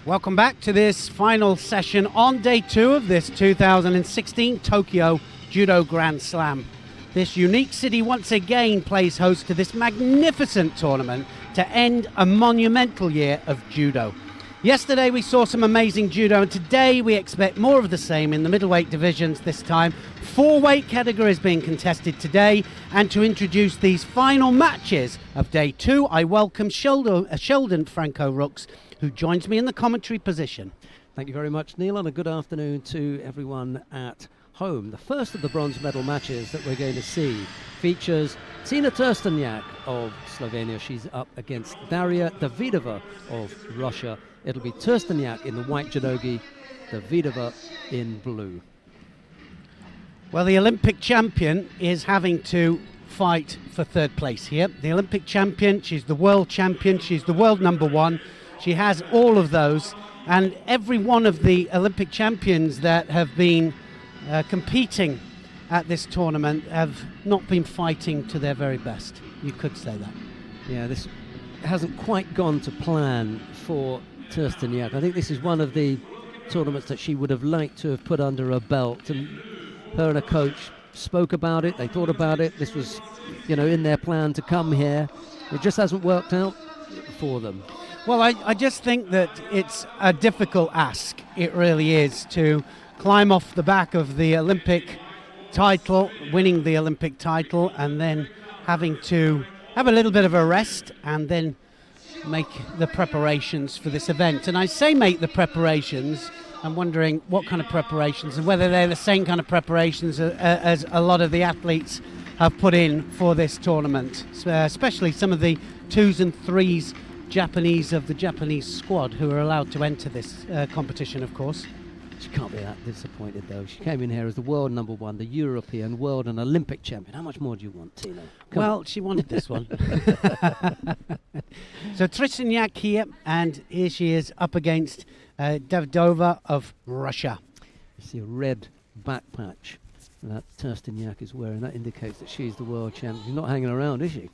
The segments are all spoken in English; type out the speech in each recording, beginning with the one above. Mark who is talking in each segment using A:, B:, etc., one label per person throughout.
A: Welcome back to this final session on day 2 of this 2016 Tokyo Judo Grand Slam. This unique city once again plays host to this magnificent tournament to end a monumental year of judo. Yesterday we saw some amazing judo, and today we expect more of the same in the middleweight divisions this time. 4 weight categories being contested today, and to introduce these final matches of day 2, I welcome Sheldon Franco-Rooks, who joins me in the commentary position.
B: Thank you very much, Neil, and a good afternoon to everyone at home. The first of the bronze medal matches that we're going to see features Tina Trstenjak of Slovenia. She's up against Daria Davidova of Russia. It'll be Trstenjak in the white judogi, Davidova in blue.
A: Well, the Olympic champion is having to fight for third place here. The Olympic champion, she's the world champion, she's the world number 1. She has all of those, and every one of the Olympic champions that have been competing at this tournament have not been fighting to their very best. You could say that.
B: Yeah, this hasn't quite gone to plan for Trstenjak. I think this is one of the tournaments that she would have liked to have put under her belt, and her and her coach spoke about it, they thought about it. This was, in their plan to come here. It just hasn't worked out for them.
A: Well, I just think that it's a difficult ask. It really is, to climb off the back of the Olympic title, winning the Olympic title, and then having to have a little bit of a rest and then make the preparations for this event. And I say make the preparations, I'm wondering what kind of preparations and whether they're the same kind of preparations as a lot of the athletes have put in for this tournament, especially some of the 2s and 3s Japanese of the Japanese squad who are allowed to enter this competition, of course.
B: She can't be that disappointed, though. She came in here as the world number 1, the European, world and Olympic champion. How much more do you want, Tina?
A: She wanted this one. So Trstenjak here, and here she is up against Davidova of Russia.
B: You see a red back patch that Trstenjak is wearing. That indicates that she's the world champion. She's not hanging around, is she?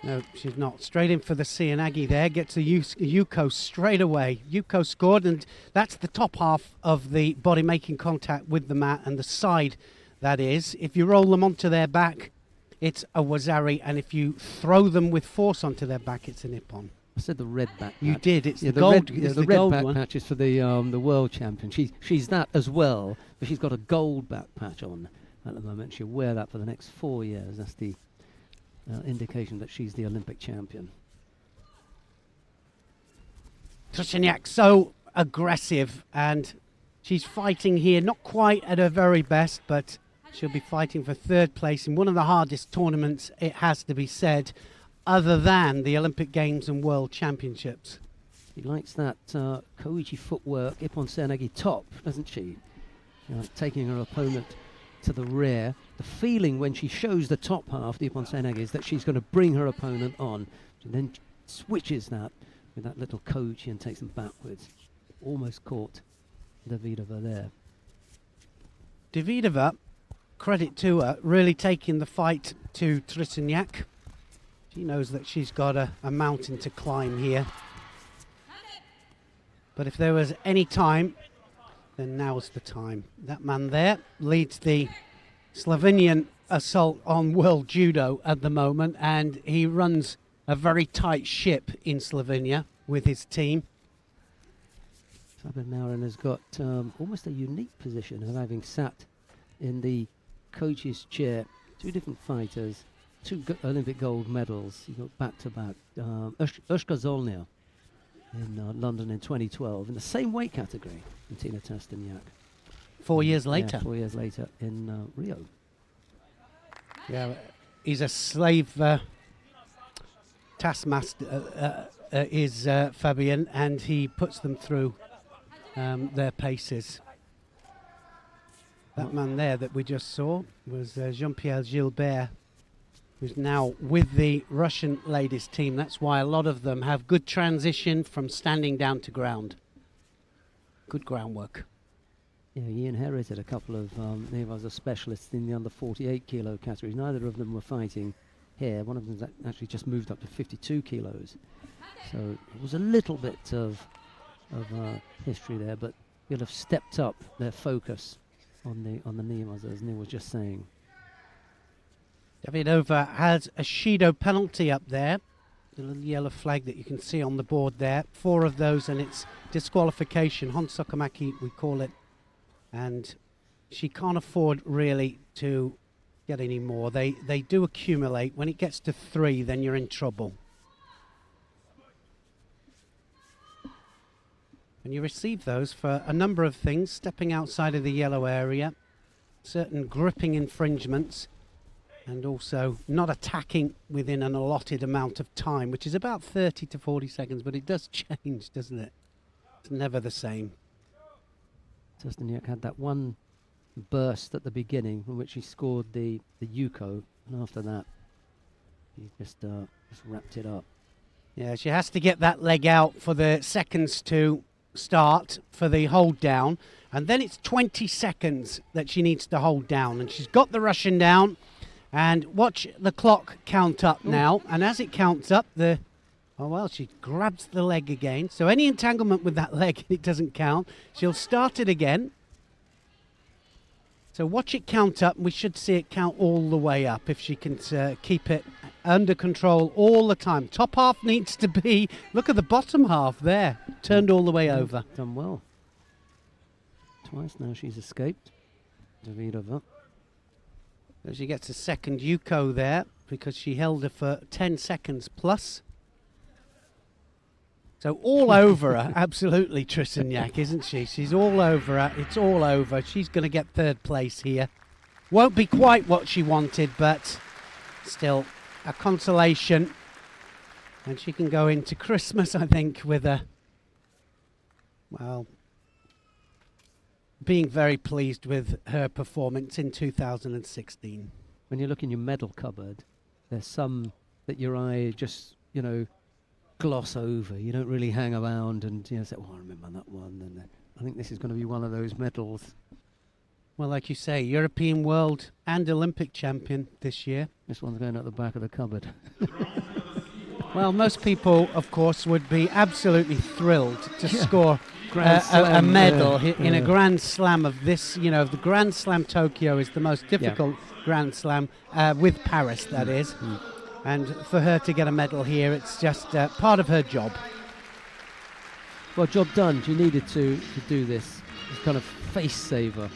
A: No, she's not. Straight in for the Cianagi there. Gets a Yuko straight away. Yuko scored, and that's the top half of the body making contact with the mat, and the side, that is. If you roll them onto their back, it's a wazari, and if you throw them with force onto their back, it's a nippon.
B: I said the red back patch.
A: You did. It's
B: the
A: gold.
B: The red back patch is for the world champion. She's that as well, but she's got a gold back patch on at the moment. She'll wear that for the next 4 years. That's the indication that she's the Olympic champion.
A: Trstenjak so aggressive, and she's fighting here, not quite at her very best, but she'll be fighting for third place in one of the hardest tournaments, it has to be said, other than the Olympic Games and World Championships.
B: She likes that Koichi footwork, Ippon Seoinage top, doesn't she? Taking her opponent to the rear. The feeling when she shows the top half, the Ippon Seoinage, is that she's going to bring her opponent on. She then switches that with that little Koichi and takes them backwards. Almost caught Davidova there.
A: Davidova, credit to her, really taking the fight to Trstenjak. She knows that she's got a mountain to climb here. But if there was any time, then now's the time. That man there leads the Slovenian assault on world judo at the moment, and he runs a very tight ship in Slovenia with his team.
B: Fabian Nauren has got almost a unique position of having sat in the coach's chair. 2 different fighters, 2 Olympic gold medals. He got back-to-back. Urška Zolnja in London in 2012 in the same weight category in Tina Trstenjak.
A: 4 years later.
B: Yeah, 4 years later in Rio.
A: Yeah, he's a slave taskmaster, is Fabian, and he puts them through their paces. That man there that we just saw was Jean-Pierre Gilbert, who's now with the Russian ladies team. That's why a lot of them have good transition from standing down to ground. Good groundwork.
B: Yeah, he inherited a couple of Nevas specialists in the under 48 kilo categories. Neither of them were fighting here. One of them actually just moved up to 52 kilos. So it was a little bit of of history there, but you'll have stepped up their focus on the Nemas, as Neil was just saying.
A: Davidova has a Judo penalty up there. The little yellow flag that you can see on the board there. 4 of those, and it's disqualification. Honsokamaki, we call it. And she can't afford really to get any more. They do accumulate. When it gets to 3, then you're in trouble. And you receive those for a number of things: stepping outside of the yellow area, certain gripping infringements, and also not attacking within an allotted amount of time, which is about 30 to 40 seconds, but it does change, doesn't it? It's never the same.
B: Sesteniak had that one burst at the beginning in which he scored the Yuko, and after that he just wrapped it up.
A: Yeah, she has to get that leg out for the seconds to start for the hold down, and then it's 20 seconds that she needs to hold down, and she's got the Russian down. And watch the clock count up now, and as it counts up, she grabs the leg again. So any entanglement with that leg, it doesn't count. She'll start it again. So watch it count up, and we should see it count all the way up if she can keep it under control all the time. Top half needs to be, look at the bottom half there, turned all the way over.
B: Done well. Twice now she's escaped. Davidova.
A: So she gets a second Yuko there because she held her for 10 seconds plus. So all over her, absolutely, Tristeniak, isn't she? She's all over her. It's all over. She's going to get 3rd place here. Won't be quite what she wanted, but still a consolation. And she can go into Christmas, I think, with being very pleased with her performance in 2016.
B: When you look in your medal cupboard, there's some that your eye just, gloss over. You don't really hang around and say, I remember that one. And I think this is going to be one of those medals.
A: Well, like you say, European, world and Olympic champion this year.
B: This one's going out the back of the cupboard.
A: Well, most people, of course, would be absolutely thrilled to score a medal in a Grand Slam of this. The Grand Slam Tokyo is the most difficult Grand Slam, with Paris, that is. And for her to get a medal here, it's just part of her job.
B: Well, job done. She needed to do this. It's kind of face saver.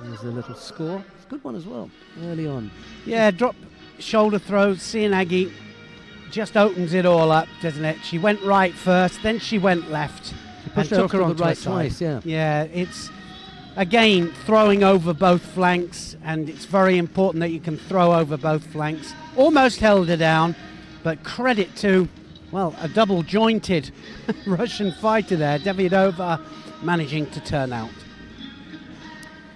B: There's a little score. It's a good one as well, early on.
A: Yeah, drop shoulder throw. Sianagi just opens it all up, doesn't it? She went right first, then she went left.
B: And took her on the right twice,
A: Yeah, it's, again, throwing over both flanks, and it's very important that you can throw over both flanks. Almost held her down, but credit to, a double-jointed Russian fighter there, Davidova, managing to turn out.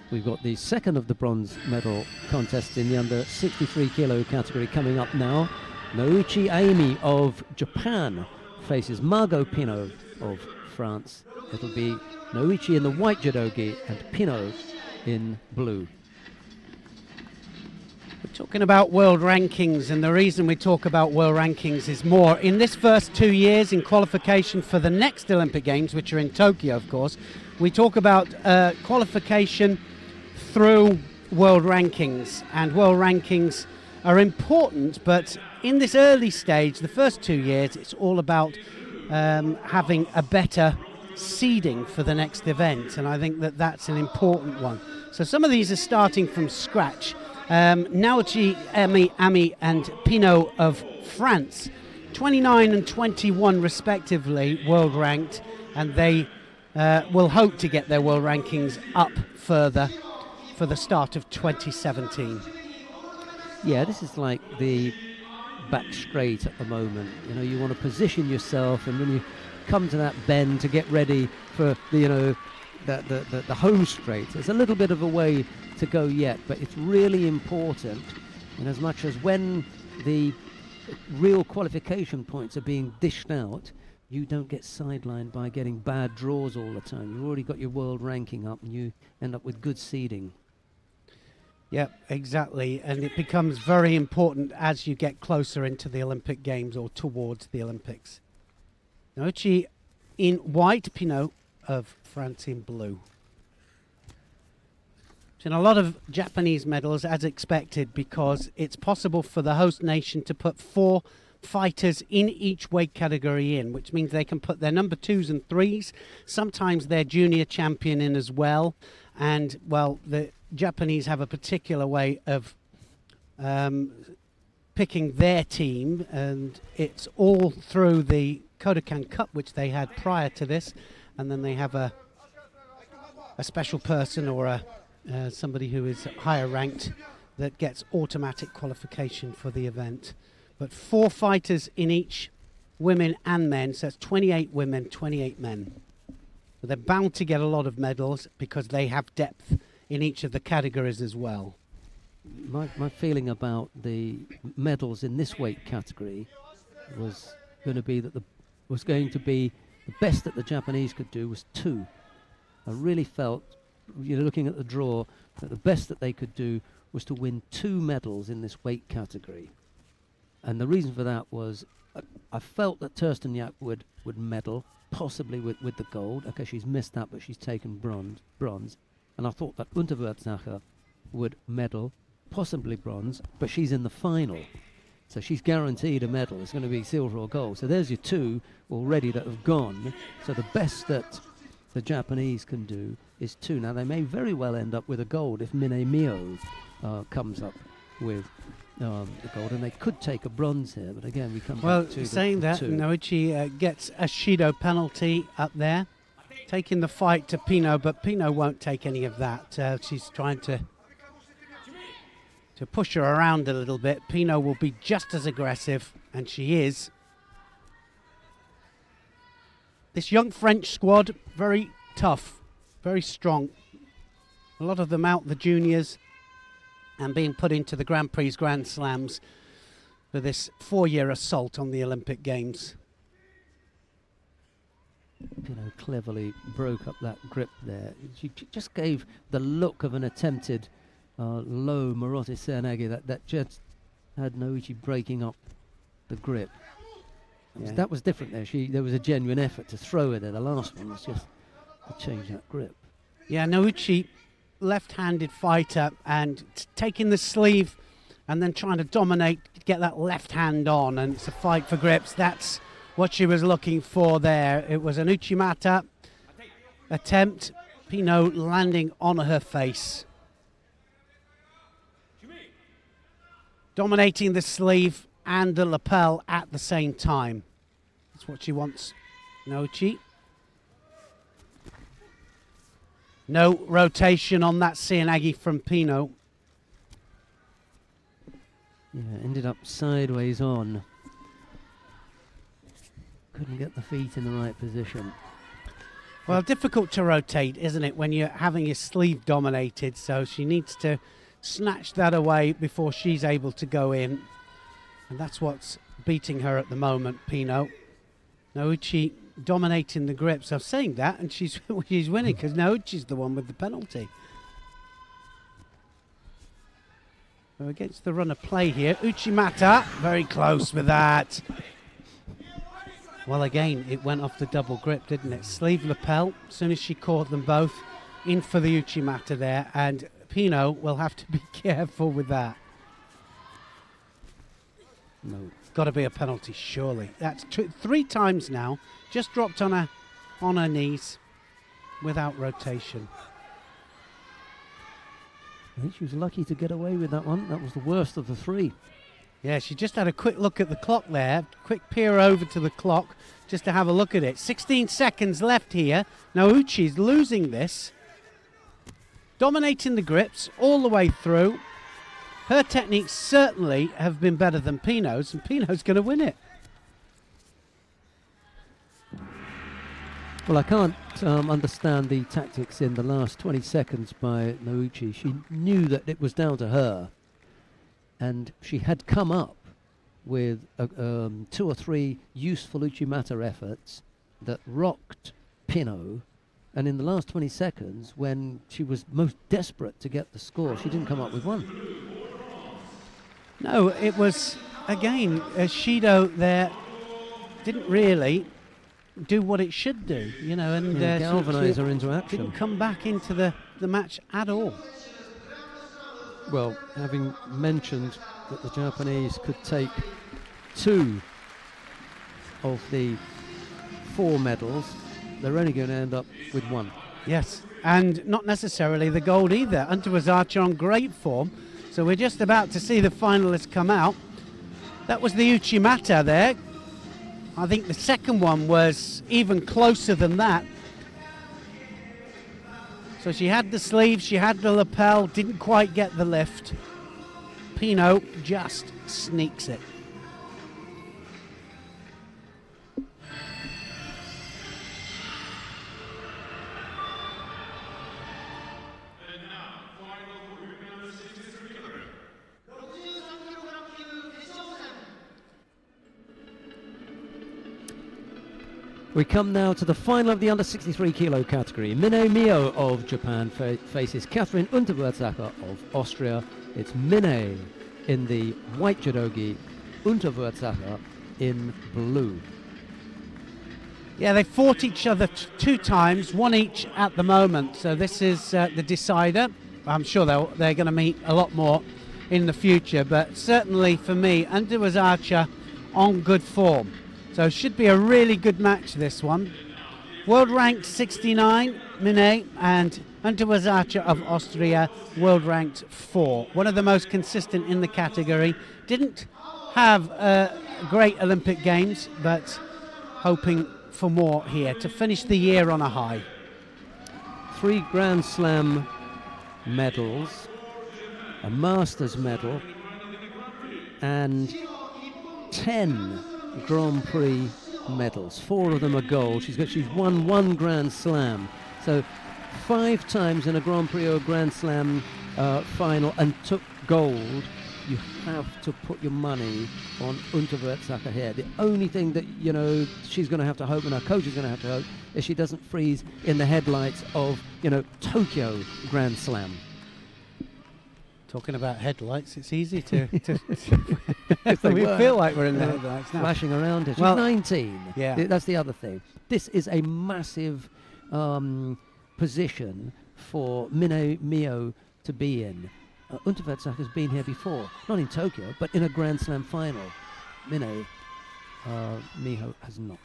B: We've got the second of the bronze medal contest in the under 63 kilo category coming up now. Noichi Aimi of Japan faces Margot Pinot of France. It'll be Noichi in the white judogi and Pinot in blue.
A: We're talking about world rankings, and the reason we talk about world rankings is more in this first 2 years in qualification for the next Olympic Games, which are in Tokyo, of course. We talk about qualification through world rankings, and world rankings are important, but in this early stage, the first 2 years, it's all about having a better seeding for the next event, and I think that that's an important one. So some of these are starting from scratch. Naochi Ami and Pinot of France, 29 and 21 respectively, world ranked, and they will hope to get their world rankings up further for the start of 2017.
B: Yeah, this is like the back straight at the moment. You want to position yourself, and when you come to that bend to get ready for the home straight, there's a little bit of a way to go yet, but it's really important, in as much as when the real qualification points are being dished out, you don't get sidelined by getting bad draws all the time. You've already got your world ranking up, and you end up with good seeding.
A: Yep, exactly. And it becomes very important as you get closer into the Olympic Games or towards the Olympics. Naoichi in white, Pinot of France in blue. In a lot of Japanese medals, as expected, because it's possible for the host nation to put 4 fighters in each weight category in, which means they can put their number 2s and 3s, sometimes their junior champion in as well. And, well, the Japanese have a particular way of picking their team, and it's all through the Kodokan Cup, which they had prior to this, and then they have a special person or somebody who is higher ranked that gets automatic qualification for the event. But 4 fighters in each, women and men, so it's 28 women, 28 men. So they're bound to get a lot of medals because they have depth in each of the categories as well.
B: My feeling about the medals in this weight category was going to be that the best that the Japanese could do was 2. I really felt, looking at the draw, that the best that they could do was to win 2 medals in this weight category. And the reason for that was I felt that Tersteniak would medal, possibly with the gold. Okay, she's missed that, but she's taken bronze. And I thought that Unterwürzacher would medal, possibly bronze, but she's in the final. So she's guaranteed a medal. It's going to be silver or gold. So there's your 2 already that have gone. So the best that the Japanese can do is 2. Now, they may very well end up with a gold if Mine Mio comes up with the gold, and they could take a bronze here, but again, we come back to
A: saying that,
B: 2.
A: Naoichi gets a Shido penalty up there, taking the fight to Pinot, but Pinot won't take any of that. She's trying to push her around a little bit. Pinot will be just as aggressive, and she is. This young French squad, very tough, very strong. A lot of them out the juniors and being put into the Grand Prix, Grand Slams for this 4-year assault on the Olympic Games.
B: Pinot cleverly broke up that grip there. She just gave the look of an attempted low Marotte Serenagi that just had Naoichi breaking up the grip. Yeah. That was different there. There was a genuine effort to throw it there. The last one was just to change that grip.
A: Yeah, Naoichi, left-handed fighter, and taking the sleeve and then trying to dominate, get that left hand on, and it's a fight for grips. That's what she was looking for there. It was an Uchimata attempt, Pinot landing on her face. Dominating the sleeve and the lapel at the same time. That's what she wants, Naoichi. No rotation on that Serenagi from Pinot.
B: Yeah, ended up sideways on. Couldn't get the feet in the right position.
A: Well, difficult to rotate, isn't it, when you're having your sleeve dominated, so she needs to snatch that away before she's able to go in. And that's what's beating her at the moment, Pinot. Naoichi dominating the grips. I'm saying that, and she's winning because Naoichi's the one with the penalty. So against the run of play here, Uchimata, very close with that. Well, again, it went off the double grip, didn't it? Sleeve lapel, as soon as she caught them both, in for the Uchimata there, and Pinot will have to be careful with that.
B: No.
A: Got to be a penalty, surely. That's 3 times now. Just dropped on her knees without rotation.
B: I think she was lucky to get away with that one. That was the worst of the 3.
A: Yeah, she just had a quick look at the clock there. Quick peer over to the clock just to have a look at it. 16 seconds left here. Naoichi's losing this. Dominating the grips all the way through. Her techniques certainly have been better than Pinot's, and Pinot's going to win it.
B: Well, I can't understand the tactics in the last 20 seconds by Naoichi. She knew that it was down to her, and she had come up with 2 or 3 useful Uchimata efforts that rocked Pinot, And in the last 20 seconds, when she was most desperate to get the score, she didn't come up with one.
A: No, it was, again, Judo there didn't really do what it should do, you know, and
B: galvanise her into action.
A: Didn't come back into the match at all.
B: Well, having mentioned that the Japanese could take 2 of the 4 medals, they're only going to end up with 1.
A: Yes, and not necessarily the gold either. Untitled on great form, so we're just about to see the finalists come out. That was the Uchimata there. I think the second one was even closer than that. So she had the sleeve, she had the lapel, didn't quite get the lift. Pino just sneaks it.
B: We come now to the final of the under 63 kilo category. Mine Mio of Japan faces Catherine Unterwurzacher of Austria. It's Mine in the white judogi, Unterwurzacher in blue.
A: Yeah, they fought each other 2 times, 1 each at the moment. So this is the decider. I'm sure they're going to meet a lot more in the future, but certainly for me, Unterwurzacher on good form. So should be a really good match, this one. World ranked 69, Mine, and Unterwurzacher of Austria, world ranked 4. One of the most consistent in the category. Didn't have great Olympic Games, but hoping for more here to finish the year on a high.
B: 3 Grand Slam medals, a Masters medal, and 10 Grand Prix medals. 4 of them are gold. She's won 1 Grand Slam. So 5 times in a Grand Prix or a Grand Slam final and took gold. You have to put your money on Unterwurzacher here. The only thing that, you know, she's going to have to hope, and her coach is going to have to hope, is she doesn't freeze in the headlights of, you know, Tokyo Grand Slam.
A: Talking about headlights, it's easy to we feel like we're in the headlights now.
B: Flashing around it. She's
A: Well,
B: 19.
A: yeah.
B: That's the other thing. This is a massive position for Mine Mio to be in. Unterwurzacher's been here before, not in Tokyo, but in a Grand Slam final. Mine Mio has not.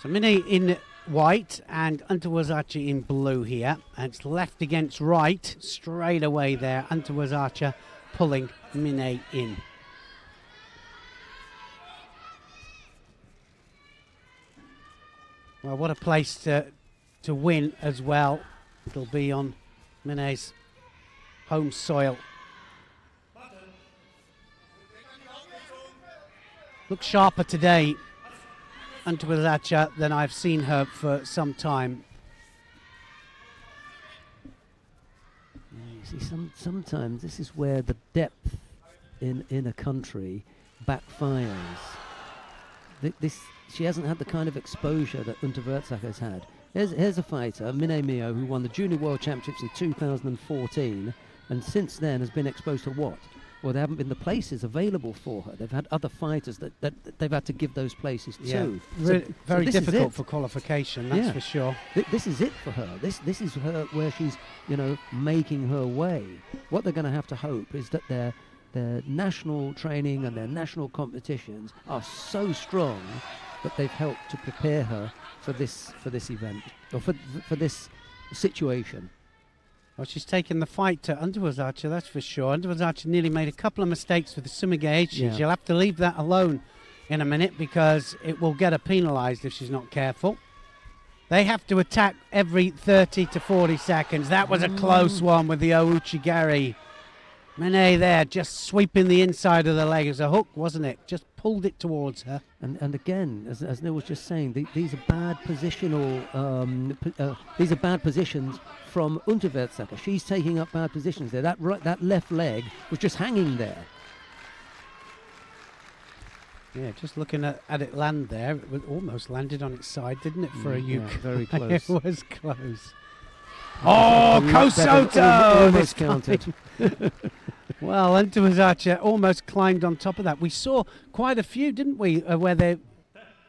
A: So Mine in white and Unterwurzacher in blue here, and it's left against right straight away there. Unterwurzacher pulling Mine in. Well, what a place to win as well. It'll be on Mine's home soil. Looks sharper today, Unterwurzacher, than I've seen her for some time.
B: You see, sometimes this is where the depth in a country backfires. She hasn't had the kind of exposure that Unterwurzacher's had. Here's a fighter, Mine Mio, who won the Junior World Championships in 2014, and since then has been exposed to what? Well, there haven't been the places available for her. They've had other fighters that they've had to give those places to.
A: Very difficult for qualification, that's for sure.
B: This is it for her. This is her where she's, you know, making her way. What they're going to have to hope is that their national training and their national competitions are so strong that they've helped to prepare her for this event, or for this situation.
A: Well, she's taken the fight to Unterwurzacher, that's for sure. Unterwurzacher nearly made a couple of mistakes with the Sumigaechi.
B: Yeah.
A: She'll have to leave that alone in a minute because it will get her penalised if she's not careful. They have to attack every 30 to 40 seconds. That was a close one with the Ouchigari. Mine there, just sweeping the inside of the leg. It was a hook, wasn't it? Just pulled it towards her.
B: And again, as Neil was just saying, these are bad positional. These are bad positions from Unterwurzacher. She's taking up bad positions there. That left leg was just hanging there.
A: Yeah, just looking at it land there, it was almost landed on its side, didn't it, for a
B: Yeah,
A: uke?
B: very close.
A: It was close. Oh, Kosoto!
B: Almost counted.
A: Well, Untitled almost climbed on top of that. We saw quite a few, didn't we, where they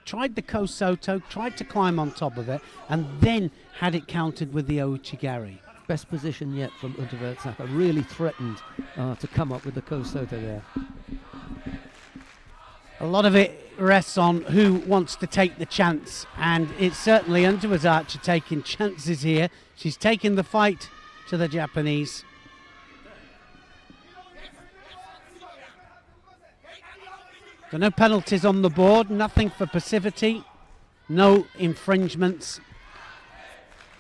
A: tried the Kosoto, tried to climb on top of it, and then had it countered with the Ouchigari.
B: Best position yet from Untitled. Really threatened to come up with the Kosoto there.
A: A lot of it rests on who wants to take the chance, and it's certainly Untitled taking chances here. She's taken the fight to the Japanese. So no penalties on the board, nothing for passivity, no infringements.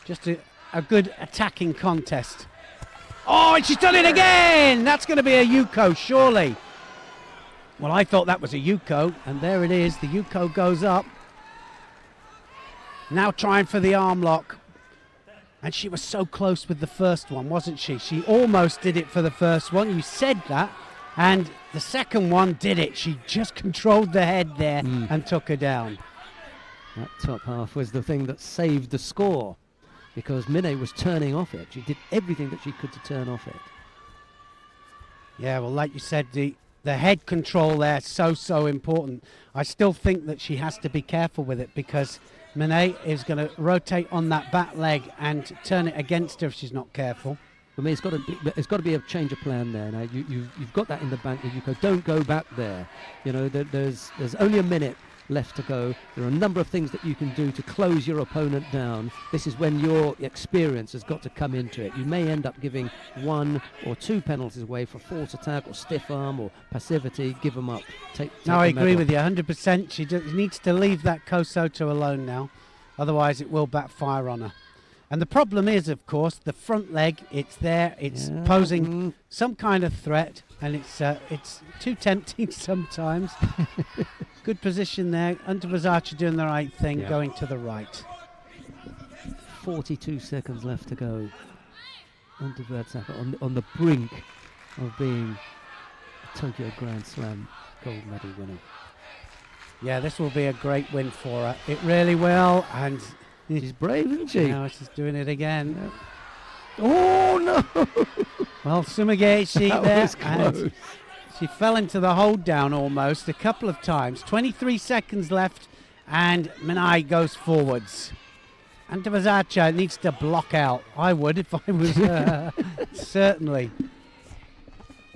A: Just a good attacking contest. Oh, and she's done it again! That's going to be a Yuko, surely. Well, I thought that was a Yuko, and there it is. The Yuko goes up. Now trying for the arm lock. And she was so close with the first one, wasn't she? She almost did it for the first one. You said that. And the second one did it. She just controlled the head there and took her down.
B: That top half was the thing that saved the score, because Mine was turning off it. She did everything that she could to turn off it.
A: Yeah, well, like you said, the head control there, so important. I still think that she has to be careful with it, because Mine is going to rotate on that back leg and turn it against her if she's not careful.
B: For me, it's got to be a change of plan there. Now you've got that in the bank. You go, don't go back there. You know, there's only a minute left to go. There are a number of things that you can do to close your opponent down. This is when your experience has got to come into it. You may end up giving 1 or 2 penalties away for false attack or stiff arm or passivity. Give them up.
A: No, I agree with you 100%. She needs to leave that Kosoto alone now. Otherwise, it will backfire on her. And the problem is, of course, the front leg. It's there. It's posing some kind of threat, and it's too tempting sometimes. Good position there. Untitled doing the right thing, going to the right.
B: 42 seconds left to go. Untitled on the brink of being a Tokyo Grand Slam gold medal winner.
A: Yeah, this will be a great win for her. It really will. And
B: she's brave, isn't she?
A: Now she's doing it again.
B: Oh, no!
A: Well, Sumigaishi there.
B: Was close.
A: She fell into the hold down almost a couple of times. 23 seconds left, and Minai goes forwards. Untitled needs to block out. I would if I was certainly.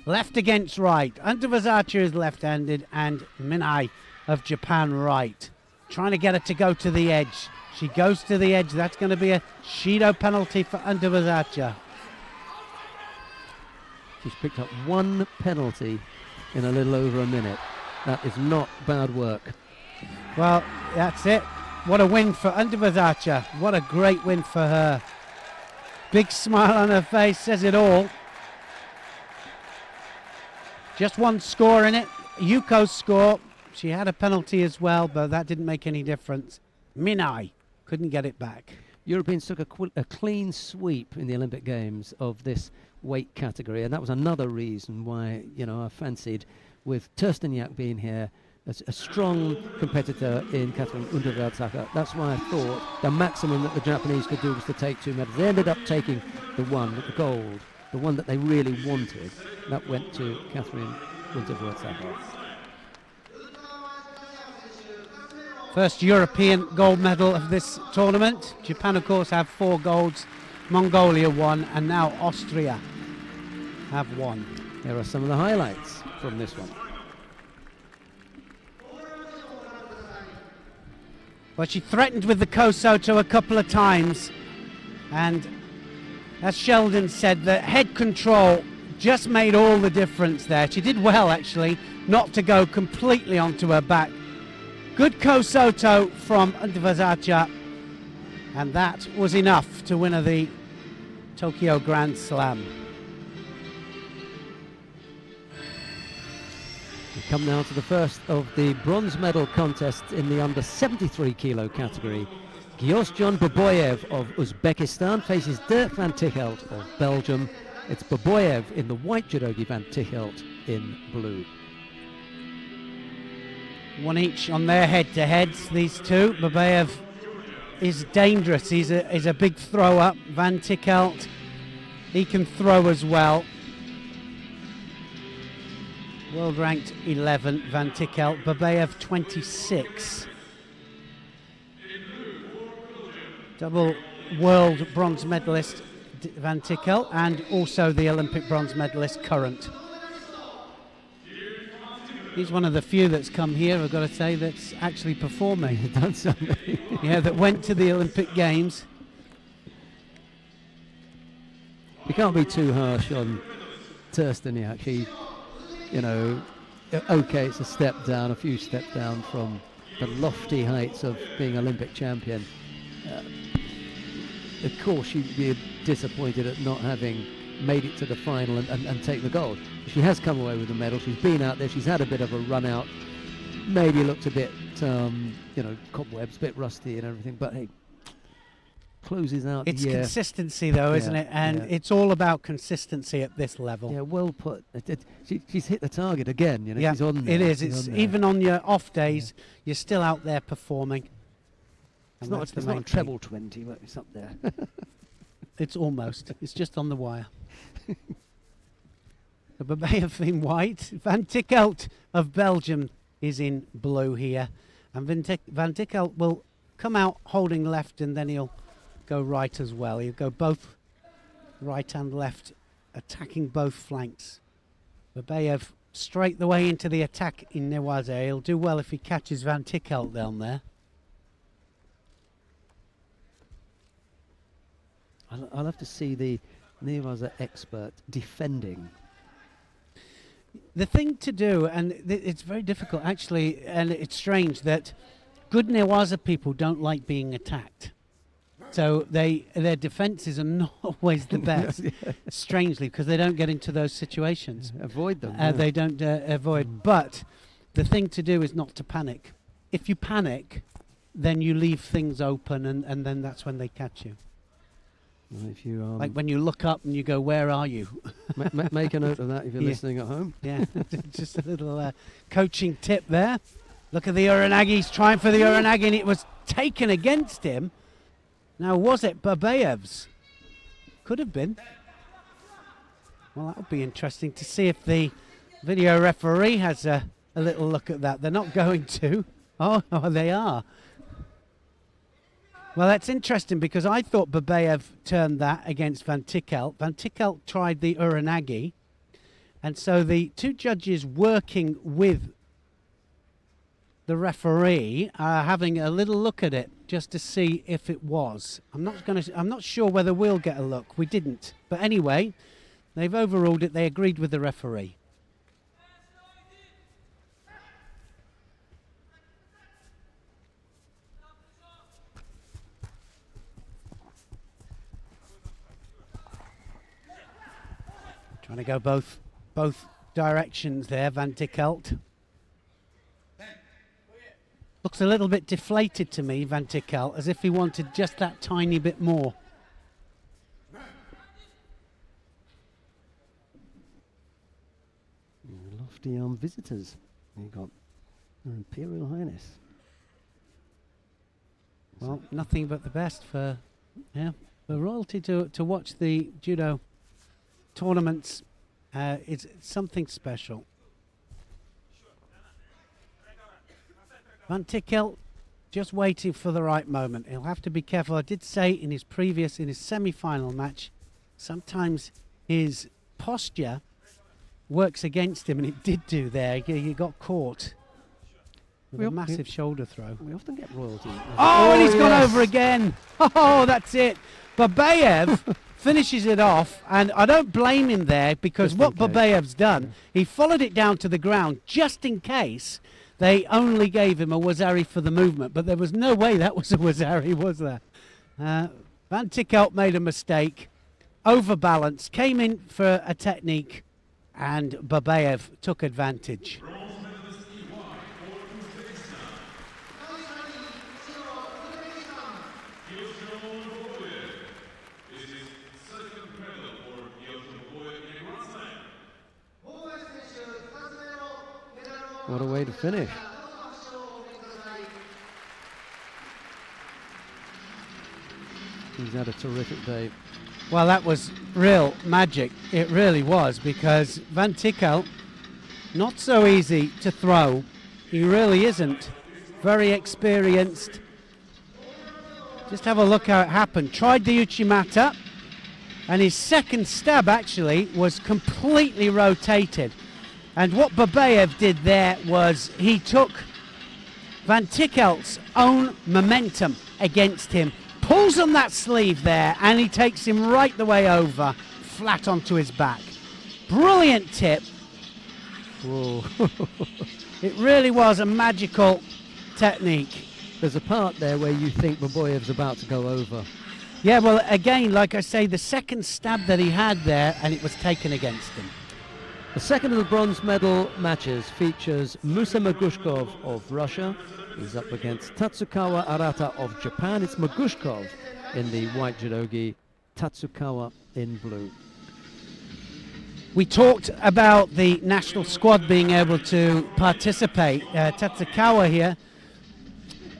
A: Left against right. Untitled is left-handed, and Minai of Japan right. Trying to get her to go to the edge. She goes to the edge. That's going to be a Shido penalty for Untitled.
B: She's picked up 1 penalty in a little over a minute. That is not bad work.
A: Well, that's it. What a win for Untitled. What a great win for her. Big smile on her face, says it all. Just 1 score in it. Yuko's score. She had a penalty as well, but that didn't make any difference. Minai couldn't get it back.
B: Europeans took a clean sweep in the Olympic Games of this weight category, and that was another reason why, you know, I fancied, with Tersteniak being here, a strong competitor in Catherine Untitled. That's why I thought the maximum that the Japanese could do was to take 2 medals. They ended up taking the gold, the one that they really wanted. That went to Catherine Untitled.
A: First European gold medal of this tournament. Japan, of course, have 4 golds. Mongolia 1, and now Austria have 1.
B: There are some of the highlights from this one.
A: Well, she threatened with the Kosoto a couple of times, and as Sheldon said, the head control just made all the difference there. She did well, actually, not to go completely onto her back. Good Kosoto from Untitled, and that was enough to win her the Tokyo Grand Slam.
B: We come now to the first of the bronze medal contests in the under 73 kilo category. Gyosjon Baboyev of Uzbekistan faces Dirk van Tichelt of Belgium. It's Baboyev in the white judogi, van Tichelt in blue.
A: One each on their head-to-heads, these two. Babayev is dangerous. He's a big thrower. Van Tichelt, he can throw as well. World ranked 11, Van Tichelt. Babayev 26. Double world bronze medalist Van Tichelt, and also the Olympic bronze medalist current. He's one of the few that's come here, I've got to say, that's actually performing.
B: Done something.
A: Yeah, that went to the Olympic Games.
B: You can't be too harsh on Terstaniak. He, you know, okay, it's a step down, a few steps down from the lofty heights of being Olympic champion. Of course, you'd be disappointed at not having made it to the final and take the gold. She has come away with the medal. She's been out there. She's had a bit of a run out. Maybe looked a bit, you know, cobwebs, a bit rusty and everything. But hey, closes out.
A: It's consistency, though, isn't it? And it's all about consistency at this level.
B: Yeah, well put. She's hit the target again. You know, she's on there.
A: It is. It's even on your off days, you're still out there performing.
B: It's not a treble 20, but it's up there.
A: It's almost. It's just on the wire. The Babayev in white. Van Tichelt of Belgium is in blue here. And Van Tichelt will come out holding left, and then he'll go right as well. He'll go both right and left, attacking both flanks. Babayev straight the way into the attack in Newaze. He'll do well if he catches Van Tichelt down there.
B: I'll have to see the Newaze expert defending.
A: The thing to do, and it's very difficult actually, and it's strange that good Newaze people don't like being attacked. So their defences are not always the best, strangely, because they don't get into those situations.
B: Avoid them.
A: They don't avoid. But the thing to do is not to panic. If you panic, then you leave things open, and then that's when they catch you.
B: Well, if you
A: like when you look up and you go, "Where are you?"
B: Make a note of that if you're listening at home.
A: Yeah, just a little coaching tip there. Look at the Uranagi. He's trying for the Uranagi, and it was taken against him. Now, was it Babayev's? Could have been. Well, that would be interesting to see if the video referee has a little look at that. They're not going to. Oh, they are. Well, that's interesting because I thought Babayev turned that against Van Tichelt. Van Tichelt tried the Uranagi. And so the two judges working with the referee are having a little look at it just to see if it was. I'm not sure whether we'll get a look. We didn't. But anyway, they've overruled it. They agreed with the referee. Trying to go both directions there, Van Tichelt. Looks a little bit deflated to me, Van Tichelt, as if he wanted just that tiny bit more.
B: Lofty visitors. You've got Her Imperial Highness.
A: Well, nothing but the best for royalty to watch the judo tournaments. It's something special. Van Tichelt just waiting for the right moment. He'll have to be careful. I did say in his semi-final match, sometimes his posture works against him, and it did do there. He got caught with a massive shoulder throw.
B: We often get royalty.
A: And he's gone over again. Oh, that's it. Babayev finishes it off, and I don't blame him there because what Babayev's done, he followed it down to the ground just in case they only gave him a wazari for the movement, but there was no way that was a wazari, was there? Van Tichelt made a mistake, overbalanced, came in for a technique, and Babayev took advantage.
B: What a way to finish. He's had a terrific day.
A: Well, that was real magic. It really was, because Van Tikkel, not so easy to throw. He really isn't. Very experienced. Just have a look how it happened. Tried the Uchimata, and his second stab actually was completely rotated. And what Babayev did there was he took Van Tikkel's own momentum against him, pulls on that sleeve there, and he takes him right the way over, flat onto his back. Brilliant tip.
B: Whoa.
A: It really was a magical technique.
B: There's a part there where you think Baboyev's about to go over.
A: Yeah, well, again, like I say, the second stab that he had there, and it was taken against him.
B: The second of the bronze medal matches features Musa Magushkov of Russia. He's up against Tatsukawa Arata of Japan. It's Magushkov in the white judogi, Tatsukawa in blue.
A: We talked about the national squad being able to participate. Tatsukawa here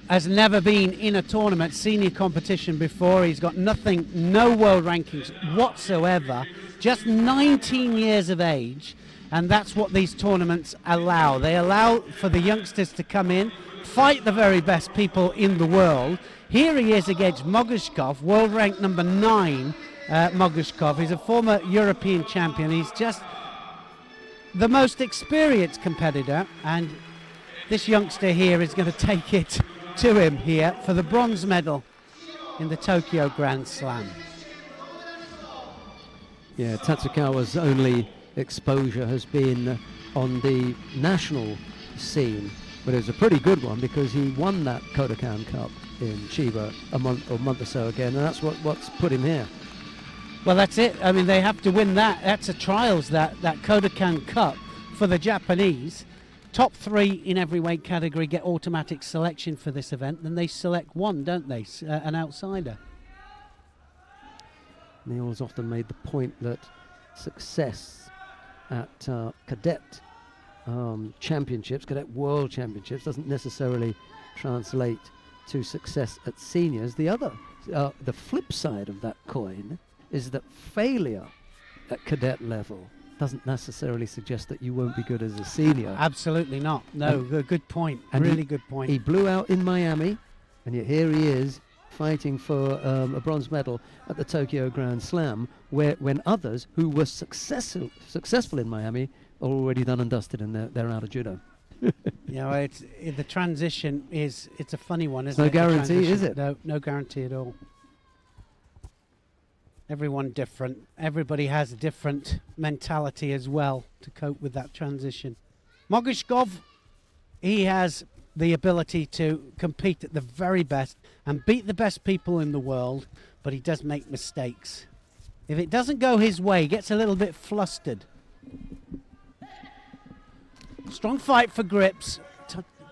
A: has never been in a tournament, senior competition before. He's got nothing, no world rankings whatsoever, just 19 years of age, and that's what these tournaments allow. They allow for the youngsters to come in, fight the very best people in the world. Here he is against Mogushkov, world rank number 9. Mogushkov, he's a former European champion. He's just the most experienced competitor, and this youngster here is going to take it to him here for the bronze medal in the Tokyo Grand Slam.
B: Yeah, Tatsukawa's only exposure has been on the national scene, but it was a pretty good one because he won that Kodokan Cup in Chiba a month or so ago, and that's what's put him here.
A: Well, that's it. I mean, they have to win that. That's a trials, that Kodokan Cup for the Japanese. Top 3 in every weight category get automatic selection for this event. Then they select one, don't they? An outsider.
B: Neil's often made the point that success at cadet championships, cadet world championships, doesn't necessarily translate to success at seniors. The flip side of that coin is that failure at cadet level doesn't necessarily suggest that you won't be good as a senior.
A: Absolutely not. No, good point. Really good point.
B: He blew out in Miami, and yet here he is fighting for a bronze medal at the Tokyo Grand Slam, when others who were successful in Miami are already done and dusted, and they're out of judo.
A: You know, the transition it's a funny one, isn't it?
B: No guarantee, is it?
A: No guarantee at all. Everyone different. Everybody has a different mentality as well to cope with that transition. Mogushkov, he has the ability to compete at the very best and beat the best people in the world, but he does make mistakes. If it doesn't go his way, he gets a little bit flustered. Strong fight for grips.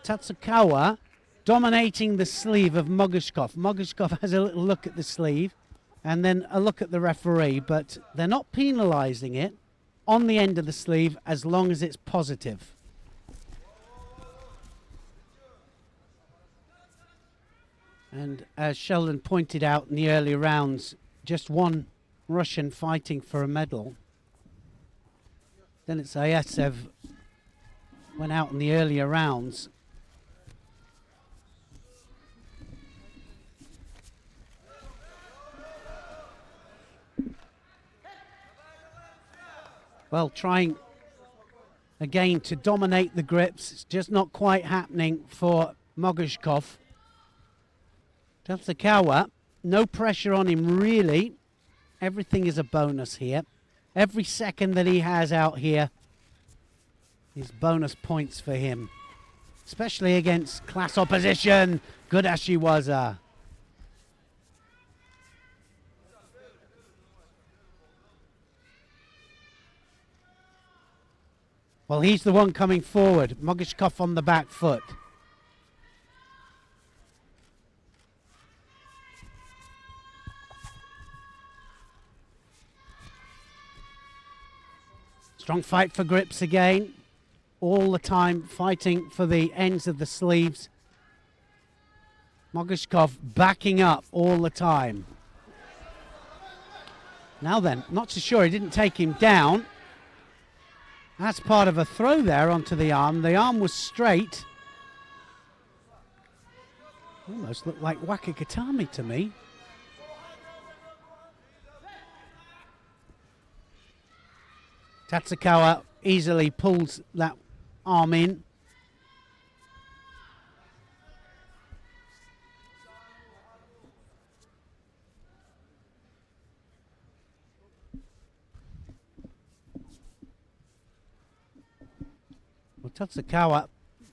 A: Tatsukawa dominating the sleeve of Mogushkov. Mogushkov has a little look at the sleeve and then a look at the referee, but they're not penalising it on the end of the sleeve as long as it's positive. And as Sheldon pointed out in the early rounds, just one Russian fighting for a medal. Then it's Zayasev went out in the earlier rounds. Well, trying again to dominate the grips. It's just not quite happening for Mogushkov. Tatsukawa, no pressure on him really. Everything is a bonus here. Every second that he has out here is bonus points for him, especially against class opposition. Good Ashiwaza. Well, he's the one coming forward. Mogushkov on the back foot. Strong fight for grips again. All the time fighting for the ends of the sleeves. Mogushkov backing up all the time. Now then, not so sure he didn't take him down. That's part of a throw there onto the arm. The arm was straight. Almost looked like Wakakatami to me. Tatsukawa easily pulls that arm in. Well, Tatsukawa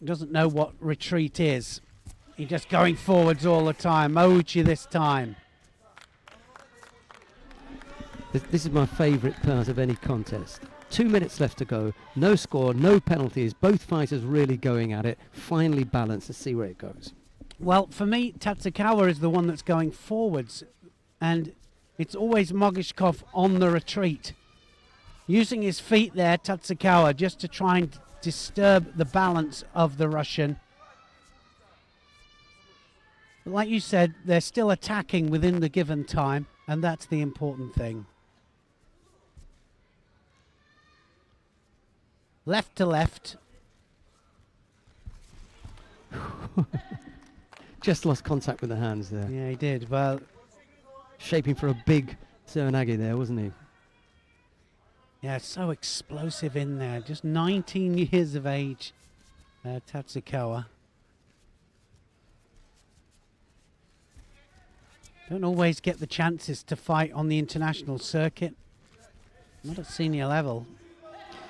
A: doesn't know what retreat is. He's just going forwards all the time. Ouchi this time.
B: This is my favourite part of any contest. 2 minutes left to go. No score, no penalties. Both fighters really going at it. Finally balanced. Let's see where it goes.
A: Well, for me, Tatsukawa is the one that's going forwards. And it's always Mogishkov on the retreat. Using his feet there, Tatsukawa, just to try and disturb the balance of the Russian. But like you said, they're still attacking within the given time, and that's the important thing. Left to left.
B: Just lost contact with the hands there.
A: Yeah, he did. Well,
B: shaping for a big Serenagi there, wasn't he?
A: Yeah, so explosive in there. Just 19 years of age, Tatsukawa. Don't always get the chances to fight on the international circuit. Not at senior level.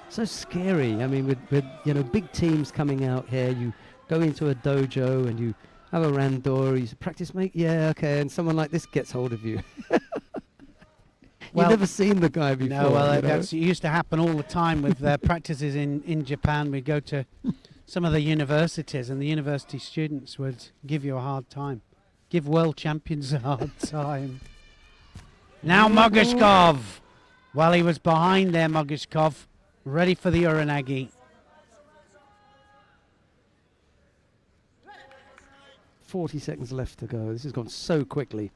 B: So scary. I mean, with you know, big teams coming out here, you go into a dojo and you have a randor, you say, practice mate, yeah, okay, and someone like this gets hold of you.
A: Well,
B: you've never seen the guy before.
A: No, well,
B: you know?
A: it used to happen all the time with practices in Japan. We'd go to some of the universities, and the university students would give you a hard time. Give world champions a hard time. Now Mogishkov. Well, he was behind there, Mogishkov. Ready for the Uranagi.
B: 40 seconds left to go. This has gone so quickly.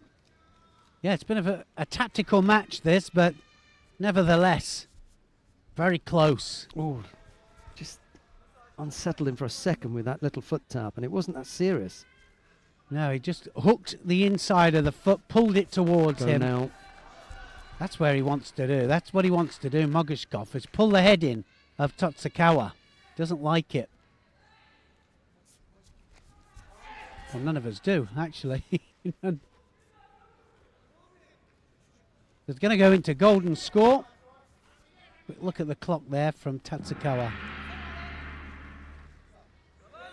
A: Yeah, it's been a tactical match, this, but nevertheless, very close.
B: Oh, just unsettled him for a second with that little foot tap, and it wasn't that serious.
A: No, he just hooked the inside of the foot, pulled it towards
B: Go
A: him.
B: now.
A: That's where he wants to do. That's what he wants to do, Mogishkov, is pull the head in of Tatsukawa. Doesn't like it. Well, none of us do, actually. It's going to go into golden score. Quick look at the clock there from Tatsukawa.